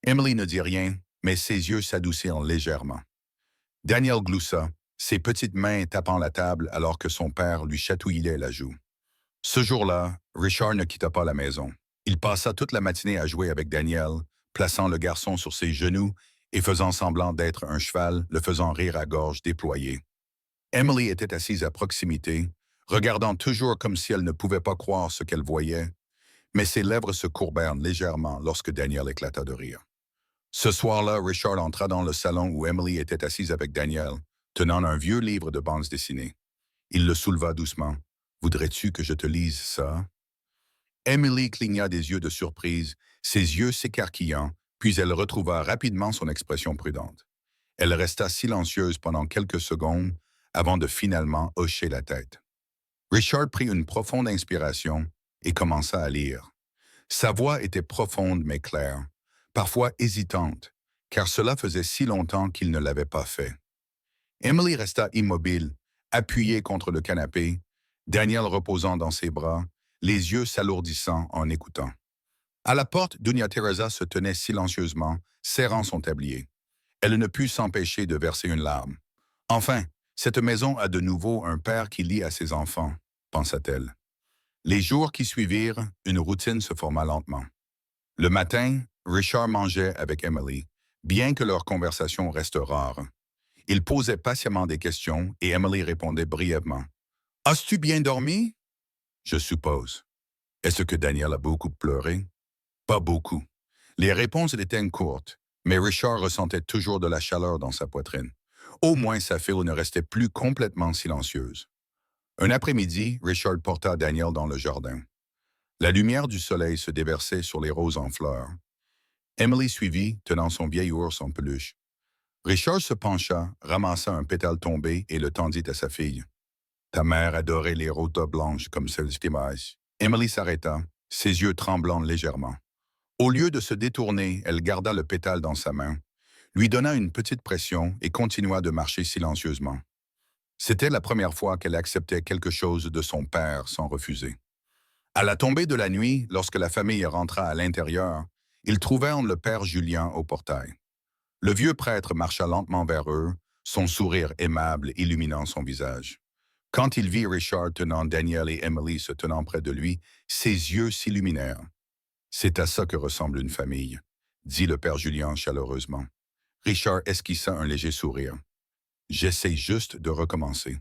Emily ne dit rien, mais ses yeux s'adoucirent légèrement. Daniel gloussa, ses petites mains tapant la table alors que son père lui chatouillait la joue. Ce jour-là, Richard ne quitta pas la maison. Il passa toute la matinée à jouer avec Daniel, plaçant le garçon sur ses genoux et faisant semblant d'être un cheval, le faisant rire à gorge déployée. Emily était assise à proximité, regardant toujours comme si elle ne pouvait pas croire ce qu'elle voyait, mais ses lèvres se courbèrent légèrement lorsque Daniel éclata de rire. Ce soir-là, Richard entra dans le salon où Emily était assise avec Daniel, tenant un vieux livre de bandes dessinées. Il le souleva doucement. « Voudrais-tu que je te lise ça? » Emily cligna des yeux de surprise, ses yeux s'écarquillant, puis elle retrouva rapidement son expression prudente. Elle resta silencieuse pendant quelques secondes avant de finalement hocher la tête. Richard prit une profonde inspiration et commença à lire. Sa voix était profonde mais claire, parfois hésitante, car cela faisait si longtemps qu'il ne l'avait pas fait. Emily resta immobile, appuyée contre le canapé, Daniel reposant dans ses bras, les yeux s'alourdissant en écoutant. À la porte, Doña Teresa se tenait silencieusement, serrant son tablier. Elle ne put s'empêcher de verser une larme. « Enfin, cette maison a de nouveau un père qui lit à ses enfants, » pensa-t-elle. Les jours qui suivirent, une routine se forma lentement. Le matin, Richard mangeait avec Emily, bien que leur conversation reste rare. Il posait patiemment des questions et Emily répondait brièvement. « As-tu bien dormi? » « Je suppose. » « Est-ce que Daniel a beaucoup pleuré? » « Pas beaucoup. » Les réponses étaient courtes, mais Richard ressentait toujours de la chaleur dans sa poitrine. Au moins sa fille ne restait plus complètement silencieuse. Un après-midi, Richard porta Daniel dans le jardin. La lumière du soleil se déversait sur les roses en fleurs. Emily suivit, tenant son vieil ours en peluche. Richard se pencha, ramassa un pétale tombé et le tendit à sa fille. « Ta mère adorait les roses blanches comme celle-ci. » Emily s'arrêta, ses yeux tremblant légèrement. Au lieu de se détourner, elle garda le pétale dans sa main, lui donna une petite pression et continua de marcher silencieusement. C'était la première fois qu'elle acceptait quelque chose de son père sans refuser. À la tombée de la nuit, lorsque la famille rentra à l'intérieur, ils trouvèrent le père Julien au portail. Le vieux prêtre marcha lentement vers eux, son sourire aimable illuminant son visage. Quand il vit Richard tenant Daniel et Emily se tenant près de lui, ses yeux s'illuminèrent. « C'est à ça que ressemble une famille, » dit le père Julien chaleureusement. Richard esquissa un léger sourire. « J'essaie juste de recommencer. »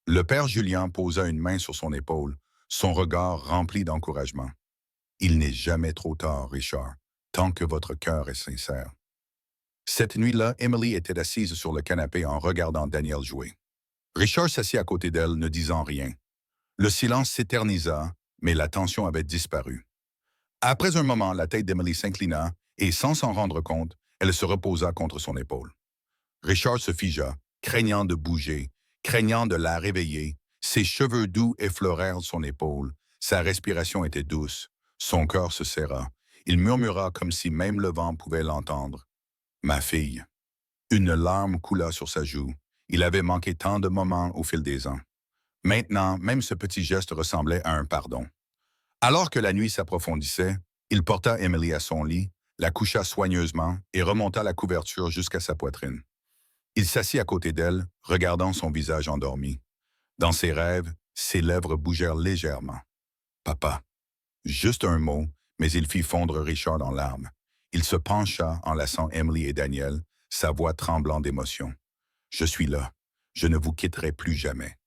Le père Julien posa une main sur son épaule, son regard rempli d'encouragement. « Il n'est jamais trop tard, Richard, tant que votre cœur est sincère. » Cette nuit-là, Emily était assise sur le canapé en regardant Daniel jouer. Richard s'assit à côté d'elle, ne disant rien. Le silence s'éternisa, mais la tension avait disparu. Après un moment, la tête d'Emily s'inclina et, sans s'en rendre compte, elle se reposa contre son épaule. Richard se figea, craignant de bouger, craignant de la réveiller. Ses cheveux doux effleurèrent son épaule. Sa respiration était douce. Son cœur se serra. Il murmura comme si même le vent pouvait l'entendre. « Ma fille. » Une larme coula sur sa joue. Il avait manqué tant de moments au fil des ans. Maintenant, même ce petit geste ressemblait à un pardon. Alors que la nuit s'approfondissait, il porta Emily à son lit, la coucha soigneusement et remonta la couverture jusqu'à sa poitrine. Il s'assit à côté d'elle, regardant son visage endormi. Dans ses rêves, ses lèvres bougèrent légèrement. « Papa. » Juste un mot, mais il fit fondre Richard en larmes. Il se pencha en laissant Emily et Daniel, sa voix tremblant d'émotion. « Je suis là. Je ne vous quitterai plus jamais. »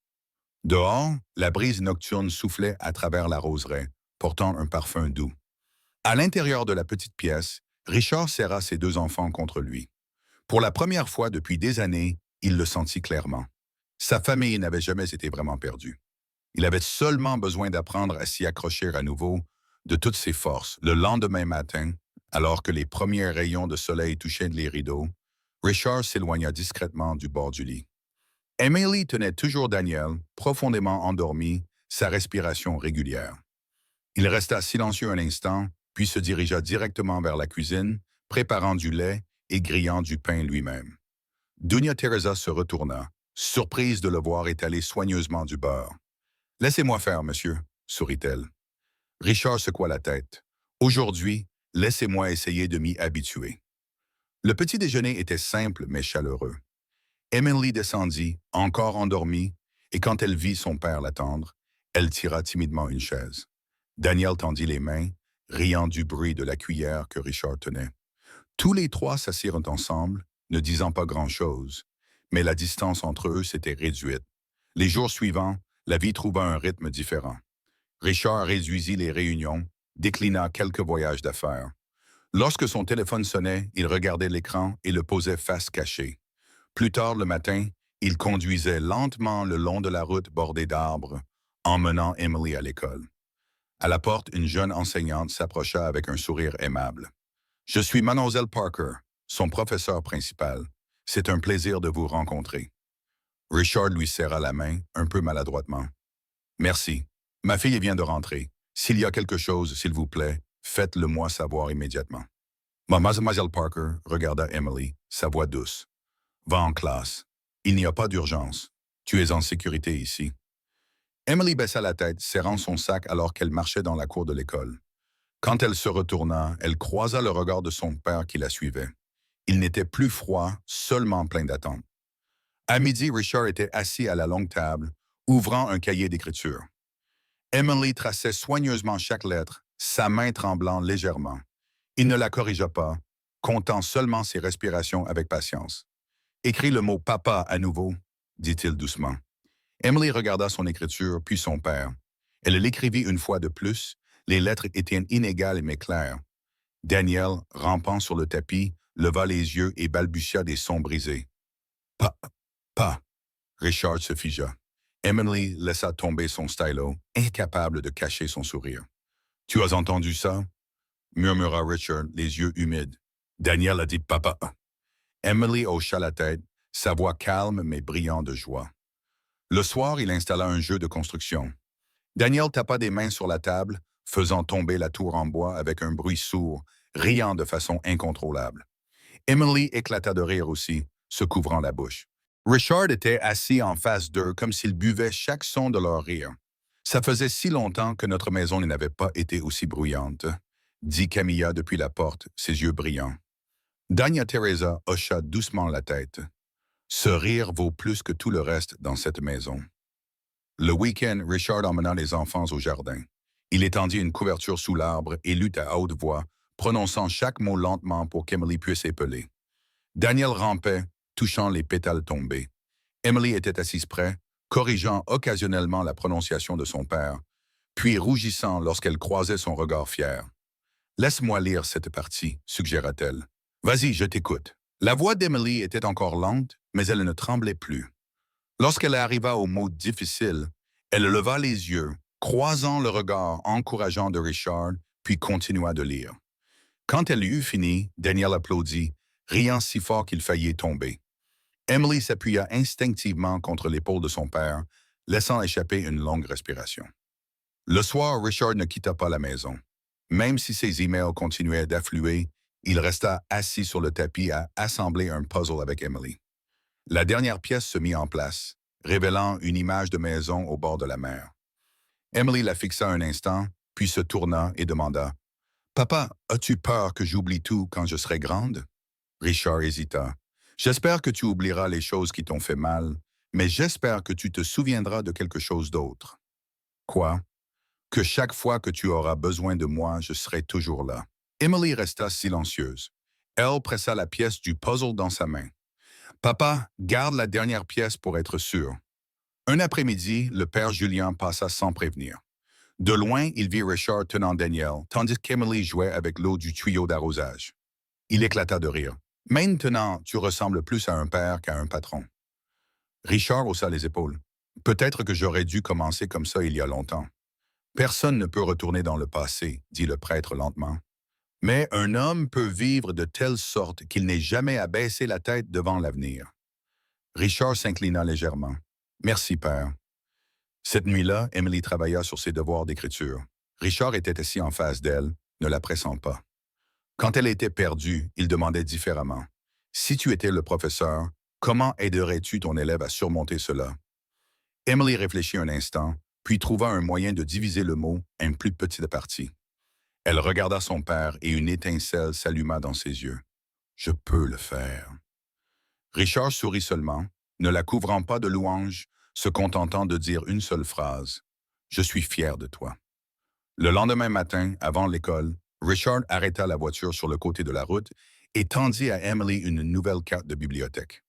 Dehors, la brise nocturne soufflait à travers la roseraie, portant un parfum doux. À l'intérieur de la petite pièce, Richard serra ses deux enfants contre lui. Pour la première fois depuis des années, il le sentit clairement. Sa famille n'avait jamais été vraiment perdue. Il avait seulement besoin d'apprendre à s'y accrocher à nouveau de toutes ses forces. Le lendemain matin, alors que les premiers rayons de soleil touchaient les rideaux, Richard s'éloigna discrètement du bord du lit. Emily tenait toujours Daniel, profondément endormi, sa respiration régulière. Il resta silencieux un instant, puis se dirigea directement vers la cuisine, préparant du lait et grillant du pain lui-même. Doña Teresa se retourna, surprise de le voir étaler soigneusement du beurre. « Laissez-moi faire, monsieur, » sourit-elle. Richard secoua la tête. « Aujourd'hui, laissez-moi essayer de m'y habituer. » Le petit déjeuner était simple mais chaleureux. Emily descendit, encore endormie, et quand elle vit son père l'attendre, elle tira timidement une chaise. Daniel tendit les mains, riant du bruit de la cuillère que Richard tenait. Tous les trois s'assirent ensemble, ne disant pas grand-chose, mais la distance entre eux s'était réduite. Les jours suivants, la vie trouva un rythme différent. Richard réduisit les réunions, déclina quelques voyages d'affaires. Lorsque son téléphone sonnait, il regardait l'écran et le posait face cachée. Plus tard le matin, il conduisait lentement le long de la route bordée d'arbres, emmenant Emily à l'école. À la porte, une jeune enseignante s'approcha avec un sourire aimable. « Je suis Mademoiselle Parker, son professeur principal. C'est un plaisir de vous rencontrer. » Richard lui serra la main, un peu maladroitement. « Merci. Ma fille vient de rentrer. S'il y a quelque chose, s'il vous plaît, faites-le moi savoir immédiatement. » Mademoiselle Parker regarda Emily, sa voix douce. « Va en classe. Il n'y a pas d'urgence. Tu es en sécurité ici. » Emily baissa la tête, serrant son sac alors qu'elle marchait dans la cour de l'école. Quand elle se retourna, elle croisa le regard de son père qui la suivait. Il n'était plus froid, seulement plein d'attente. À midi, Richard était assis à la longue table, ouvrant un cahier d'écriture. Emily traçait soigneusement chaque lettre, sa main tremblant légèrement. Il ne la corrigea pas, comptant seulement ses respirations avec patience. « Écris le mot « papa » à nouveau, » dit-il doucement. Emily regarda son écriture, puis son père. Elle l'écrivit une fois de plus. Les lettres étaient inégales mais claires. Daniel, rampant sur le tapis, leva les yeux et balbutia des sons brisés. « Pas. » Richard se figea. Emily laissa tomber son stylo, incapable de cacher son sourire. « Tu as entendu ça? » murmura Richard, les yeux humides. Daniel a dit « papa ». Emily hocha la tête, sa voix calme mais brillante de joie. Le soir, il installa un jeu de construction. Daniel tapa des mains sur la table, faisant tomber la tour en bois avec un bruit sourd, riant de façon incontrôlable. Emily éclata de rire aussi, se couvrant la bouche. Richard était assis en face d'eux comme s'il buvait chaque son de leur rire. « Ça faisait si longtemps que notre maison n'avait pas été aussi bruyante, » dit Camilla depuis la porte, ses yeux brillants. Doña Teresa hocha doucement la tête. Ce rire vaut plus que tout le reste dans cette maison. Le week-end, Richard emmena les enfants au jardin. Il étendit une couverture sous l'arbre et lut à haute voix, prononçant chaque mot lentement pour qu'Emily puisse épeler. Daniel rampait, touchant les pétales tombés. Emily était assise près, corrigeant occasionnellement la prononciation de son père, puis rougissant lorsqu'elle croisait son regard fier. « Laisse-moi lire cette partie, » suggéra-t-elle. « Vas-y, je t'écoute. » La voix d'Emily était encore lente, mais elle ne tremblait plus. Lorsqu'elle arriva au mot difficile, elle leva les yeux, croisant le regard encourageant de Richard, puis continua de lire. Quand elle eut fini, Daniel applaudit, riant si fort qu'il faillit tomber. Emily s'appuya instinctivement contre l'épaule de son père, laissant échapper une longue respiration. Le soir, Richard ne quitta pas la maison. Même si ses emails continuaient d'affluer, il resta assis sur le tapis à assembler un puzzle avec Emily. La dernière pièce se mit en place, révélant une image de maison au bord de la mer. Emily la fixa un instant, puis se tourna et demanda « Papa, as-tu peur que j'oublie tout quand je serai grande? » Richard hésita. « J'espère que tu oublieras les choses qui t'ont fait mal, mais j'espère que tu te souviendras de quelque chose d'autre. »« Quoi? »« Que chaque fois que tu auras besoin de moi, je serai toujours là. » Emily resta silencieuse. Elle pressa la pièce du puzzle dans sa main. « Papa, garde la dernière pièce pour être sûr. » Un après-midi, le père Julien passa sans prévenir. De loin, il vit Richard tenant Daniel, tandis qu'Emily jouait avec l'eau du tuyau d'arrosage. Il éclata de rire. « Maintenant, tu ressembles plus à un père qu'à un patron. » Richard haussa les épaules. « Peut-être que j'aurais dû commencer comme ça il y a longtemps. »« Personne ne peut retourner dans le passé, » dit le prêtre lentement. « Mais un homme peut vivre de telle sorte qu'il n'ait jamais à baisser la tête devant l'avenir. » Richard s'inclina légèrement. « Merci, père. » Cette nuit-là, Emily travailla sur ses devoirs d'écriture. Richard était assis en face d'elle, ne la pressant pas. Quand elle était perdue, il demandait différemment. Si tu étais le professeur, comment aiderais-tu ton élève à surmonter cela? Emily réfléchit un instant, puis trouva un moyen de diviser le mot en plus petites parties. Elle regarda son père et une étincelle s'alluma dans ses yeux. Je peux le faire. Richard sourit seulement, ne la couvrant pas de louanges, se contentant de dire une seule phrase. Je suis fier de toi. Le lendemain matin, avant l'école, Richard arrêta la voiture sur le côté de la route et tendit à Emily une nouvelle carte de bibliothèque.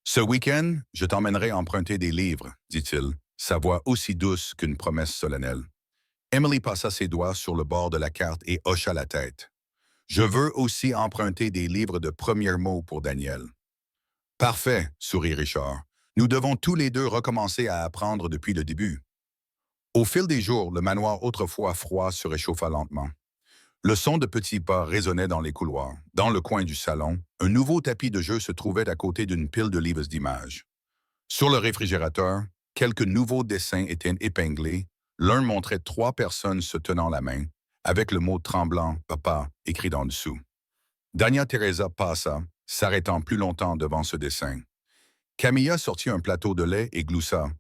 Ce week-end, je t'emmènerai emprunter des livres, dit-il, sa voix aussi douce qu'une promesse solennelle. Emily passa ses doigts sur le bord de la carte et hocha la tête. Je veux aussi emprunter des livres de premiers mots pour Daniel. Parfait, sourit Richard. Nous devons tous les deux recommencer à apprendre depuis le début. Au fil des jours, le manoir autrefois froid se réchauffa lentement. Le son de petits pas résonnait dans les couloirs. Dans le coin du salon, un nouveau tapis de jeu se trouvait à côté d'une pile de livres d'images. Sur le réfrigérateur, quelques nouveaux dessins étaient épinglés. L'un montrait 3 personnes se tenant la main, avec le mot tremblant « Papa » écrit en dessous. Dania Teresa passa, s'arrêtant plus longtemps devant ce dessin. Camilla sortit un plateau de lait et gloussa.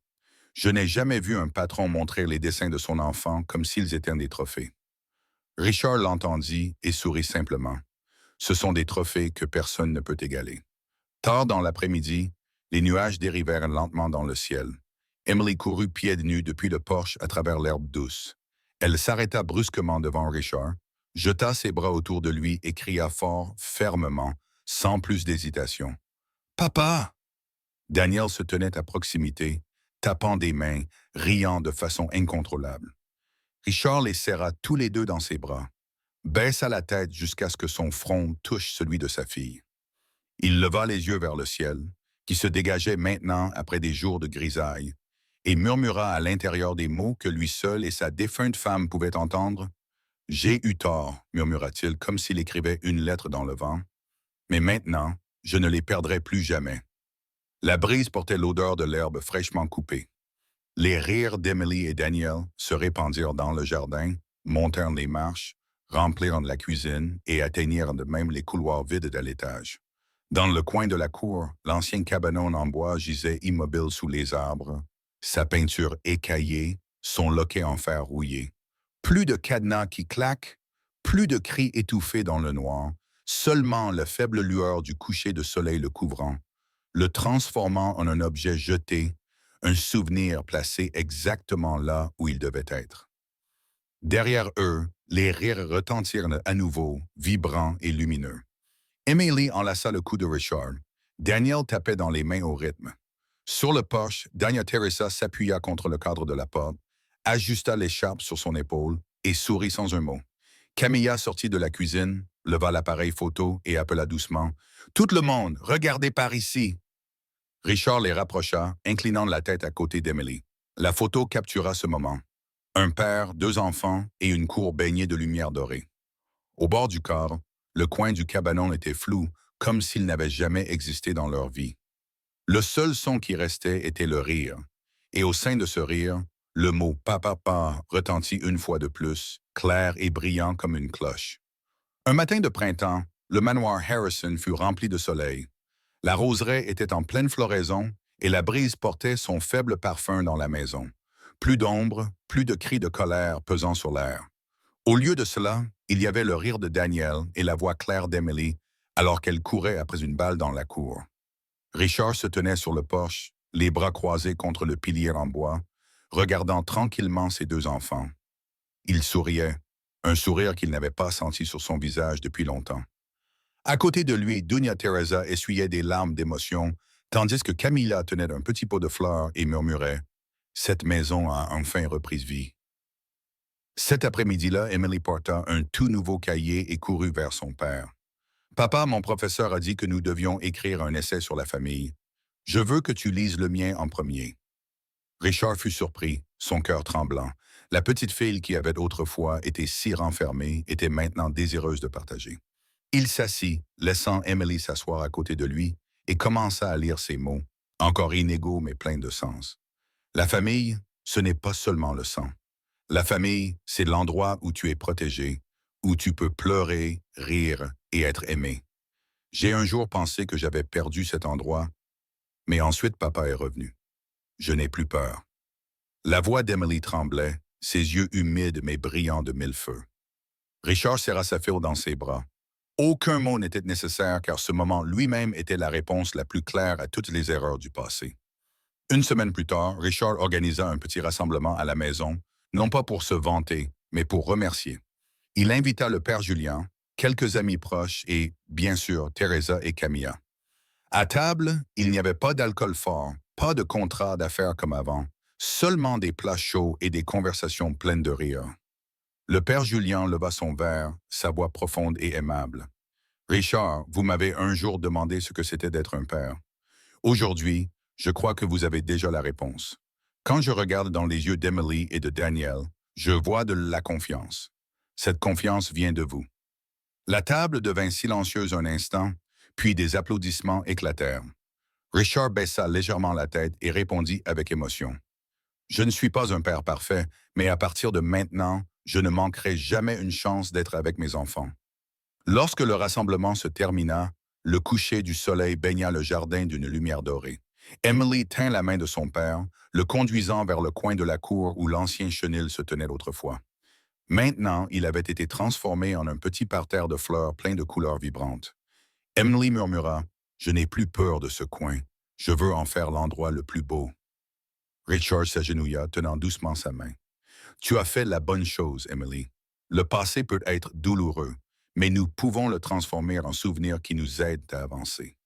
Je n'ai jamais vu un patron montrer les dessins de son enfant comme s'ils étaient des trophées. Richard l'entendit et sourit simplement. Ce sont des trophées que personne ne peut égaler. Tard dans l'après-midi, les nuages dérivèrent lentement dans le ciel. Emily courut pieds nus depuis le porche à travers l'herbe douce. Elle s'arrêta brusquement devant Richard, jeta ses bras autour de lui et cria fort, fermement, sans plus d'hésitation. « Papa! » Daniel se tenait à proximité, tapant des mains, riant de façon incontrôlable. Richard les serra tous les deux dans ses bras, baissa la tête jusqu'à ce que son front touche celui de sa fille. Il leva les yeux vers le ciel, qui se dégageait maintenant après des jours de grisaille, et murmura à l'intérieur des mots que lui seul et sa défunte femme pouvaient entendre. « J'ai eu tort, murmura-t-il comme s'il écrivait une lettre dans le vent, mais maintenant, je ne les perdrai plus jamais. » La brise portait l'odeur de l'herbe fraîchement coupée. Les rires d'Emily et Daniel se répandirent dans le jardin, montèrent les marches, remplirent la cuisine et atteignirent de même les couloirs vides de l'étage. Dans le coin de la cour, l'ancien cabanon en bois gisait immobile sous les arbres, sa peinture écaillée, son loquet en fer rouillé. Plus de cadenas qui claquent, plus de cris étouffés dans le noir, seulement la faible lueur du coucher de soleil le couvrant, le transformant en un objet jeté, un souvenir placé exactement là où il devait être. Derrière eux, les rires retentirent à nouveau, vibrants et lumineux. Emily enlaça le cou de Richard. Daniel tapait dans les mains au rythme. Sur le porche, Dania Teresa s'appuya contre le cadre de la porte, ajusta l'écharpe sur son épaule et sourit sans un mot. Camilla sortit de la cuisine, leva l'appareil photo et appela doucement. « Tout le monde, regardez par ici! » Richard les rapprocha, inclinant la tête à côté d'Emily. La photo captura ce moment. Un père, 2 enfants et une cour baignée de lumière dorée. Au bord du corps, le coin du cabanon était flou, comme s'il n'avait jamais existé dans leur vie. Le seul son qui restait était le rire. Et au sein de ce rire, le mot « papa » retentit une fois de plus, clair et brillant comme une cloche. Un matin de printemps, le manoir Harrison fut rempli de soleil. La roseraie était en pleine floraison et la brise portait son faible parfum dans la maison. Plus d'ombre, plus de cris de colère pesant sur l'air. Au lieu de cela, il y avait le rire de Daniel et la voix claire d'Emily alors qu'elle courait après une balle dans la cour. Richard se tenait sur le porche, les bras croisés contre le pilier en bois, regardant tranquillement ses 2 enfants. Il souriait, un sourire qu'il n'avait pas senti sur son visage depuis longtemps. À côté de lui, Dania Teresa essuyait des larmes d'émotion, tandis que Camilla tenait un petit pot de fleurs et murmurait « Cette maison a enfin repris vie. » Cet après-midi-là, Emily porta un tout nouveau cahier et courut vers son père. « Papa, mon professeur a dit que nous devions écrire un essai sur la famille. Je veux que tu lises le mien en premier. » Richard fut surpris, son cœur tremblant. La petite fille qui avait autrefois été si renfermée était maintenant désireuse de partager. Il s'assit, laissant Emily s'asseoir à côté de lui, et commença à lire ces mots, encore inégaux mais pleins de sens. La famille, ce n'est pas seulement le sang. La famille, c'est l'endroit où tu es protégé, où tu peux pleurer, rire et être aimé. J'ai un jour pensé que j'avais perdu cet endroit, mais ensuite papa est revenu. Je n'ai plus peur. La voix d'Emily tremblait, ses yeux humides mais brillants de mille feux. Richard serra sa fille dans ses bras. Aucun mot n'était nécessaire car ce moment lui-même était la réponse la plus claire à toutes les erreurs du passé. Une semaine plus tard, Richard organisa un petit rassemblement à la maison, non pas pour se vanter, mais pour remercier. Il invita le père Julien, quelques amis proches et, bien sûr, Teresa et Camilla. À table, il n'y avait pas d'alcool fort, pas de contrat d'affaires comme avant, seulement des plats chauds et des conversations pleines de rire. Le père Julien leva son verre, sa voix profonde et aimable. Richard, vous m'avez un jour demandé ce que c'était d'être un père. Aujourd'hui, je crois que vous avez déjà la réponse. Quand je regarde dans les yeux d'Emily et de Daniel, je vois de la confiance. Cette confiance vient de vous. La table devint silencieuse un instant, puis des applaudissements éclatèrent. Richard baissa légèrement la tête et répondit avec émotion. Je ne suis pas un père parfait, mais à partir de maintenant, je ne manquerai jamais une chance d'être avec mes enfants. Lorsque le rassemblement se termina, le coucher du soleil baigna le jardin d'une lumière dorée. Emily tint la main de son père, le conduisant vers le coin de la cour où l'ancien chenil se tenait autrefois. Maintenant, il avait été transformé en un petit parterre de fleurs plein de couleurs vibrantes. Emily murmura, « Je n'ai plus peur de ce coin. Je veux en faire l'endroit le plus beau. » Richard s'agenouilla, tenant doucement sa main. « Tu as fait la bonne chose, Emily. Le passé peut être douloureux, mais nous pouvons le transformer en souvenir qui nous aide à avancer. »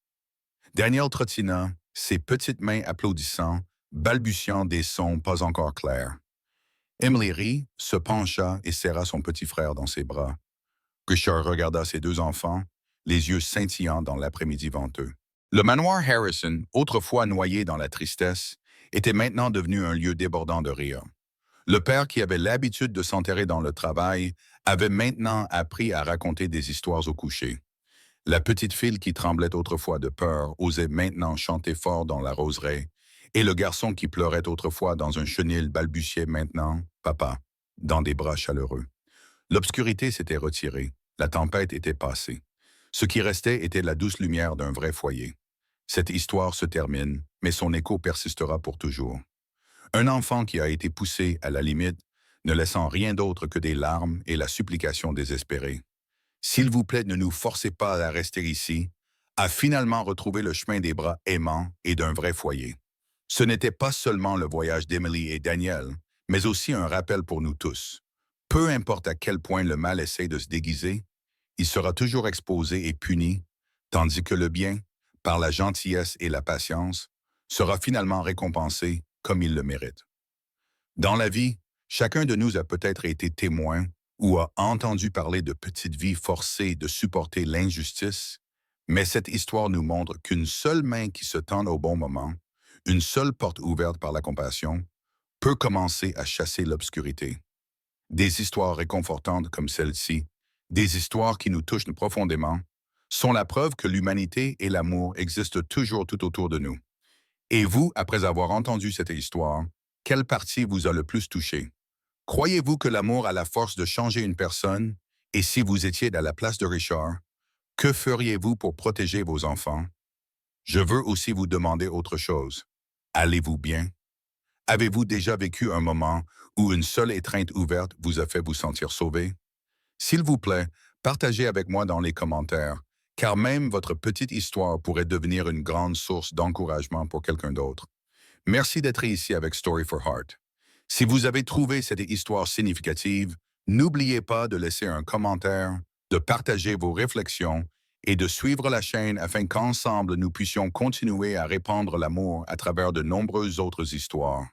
Daniel trottina, ses petites mains applaudissant, balbutiant des sons pas encore clairs. Emily rit, se pencha et serra son petit frère dans ses bras. Richard regarda ses deux enfants, les yeux scintillant dans l'après-midi venteux. Le manoir Harrison, autrefois noyé dans la tristesse, était maintenant devenu un lieu débordant de rire. Le père qui avait l'habitude de s'enterrer dans le travail avait maintenant appris à raconter des histoires au coucher. La petite fille qui tremblait autrefois de peur osait maintenant chanter fort dans la roseraie, et le garçon qui pleurait autrefois dans un chenil balbutiait maintenant « Papa » dans des bras chaleureux. L'obscurité s'était retirée, la tempête était passée. Ce qui restait était la douce lumière d'un vrai foyer. Cette histoire se termine, mais son écho persistera pour toujours. Un enfant qui a été poussé à la limite, ne laissant rien d'autre que des larmes et la supplication désespérée. S'il vous plaît, ne nous forcez pas à rester ici, à finalement retrouver le chemin des bras aimants et d'un vrai foyer. Ce n'était pas seulement le voyage d'Emily et Daniel, mais aussi un rappel pour nous tous. Peu importe à quel point le mal essaie de se déguiser, il sera toujours exposé et puni, tandis que le bien, par la gentillesse et la patience, sera finalement récompensé comme il le mérite. Dans la vie, chacun de nous a peut-être été témoin ou a entendu parler de petites vies forcées de supporter l'injustice, mais cette histoire nous montre qu'une seule main qui se tend au bon moment, une seule porte ouverte par la compassion, peut commencer à chasser l'obscurité. Des histoires réconfortantes comme celle-ci, des histoires qui nous touchent profondément, sont la preuve que l'humanité et l'amour existent toujours tout autour de nous. Et vous, après avoir entendu cette histoire, quelle partie vous a le plus touché? Croyez-vous que l'amour a la force de changer une personne? Et si vous étiez à la place de Richard, que feriez-vous pour protéger vos enfants? Je veux aussi vous demander autre chose. Allez-vous bien? Avez-vous déjà vécu un moment où une seule étreinte ouverte vous a fait vous sentir sauvé? S'il vous plaît, partagez avec moi dans les commentaires, car même votre petite histoire pourrait devenir une grande source d'encouragement pour quelqu'un d'autre. Merci d'être ici avec Story for Heart. Si vous avez trouvé cette histoire significative, n'oubliez pas de laisser un commentaire, de partager vos réflexions et de suivre la chaîne afin qu'ensemble nous puissions continuer à répandre l'amour à travers de nombreuses autres histoires.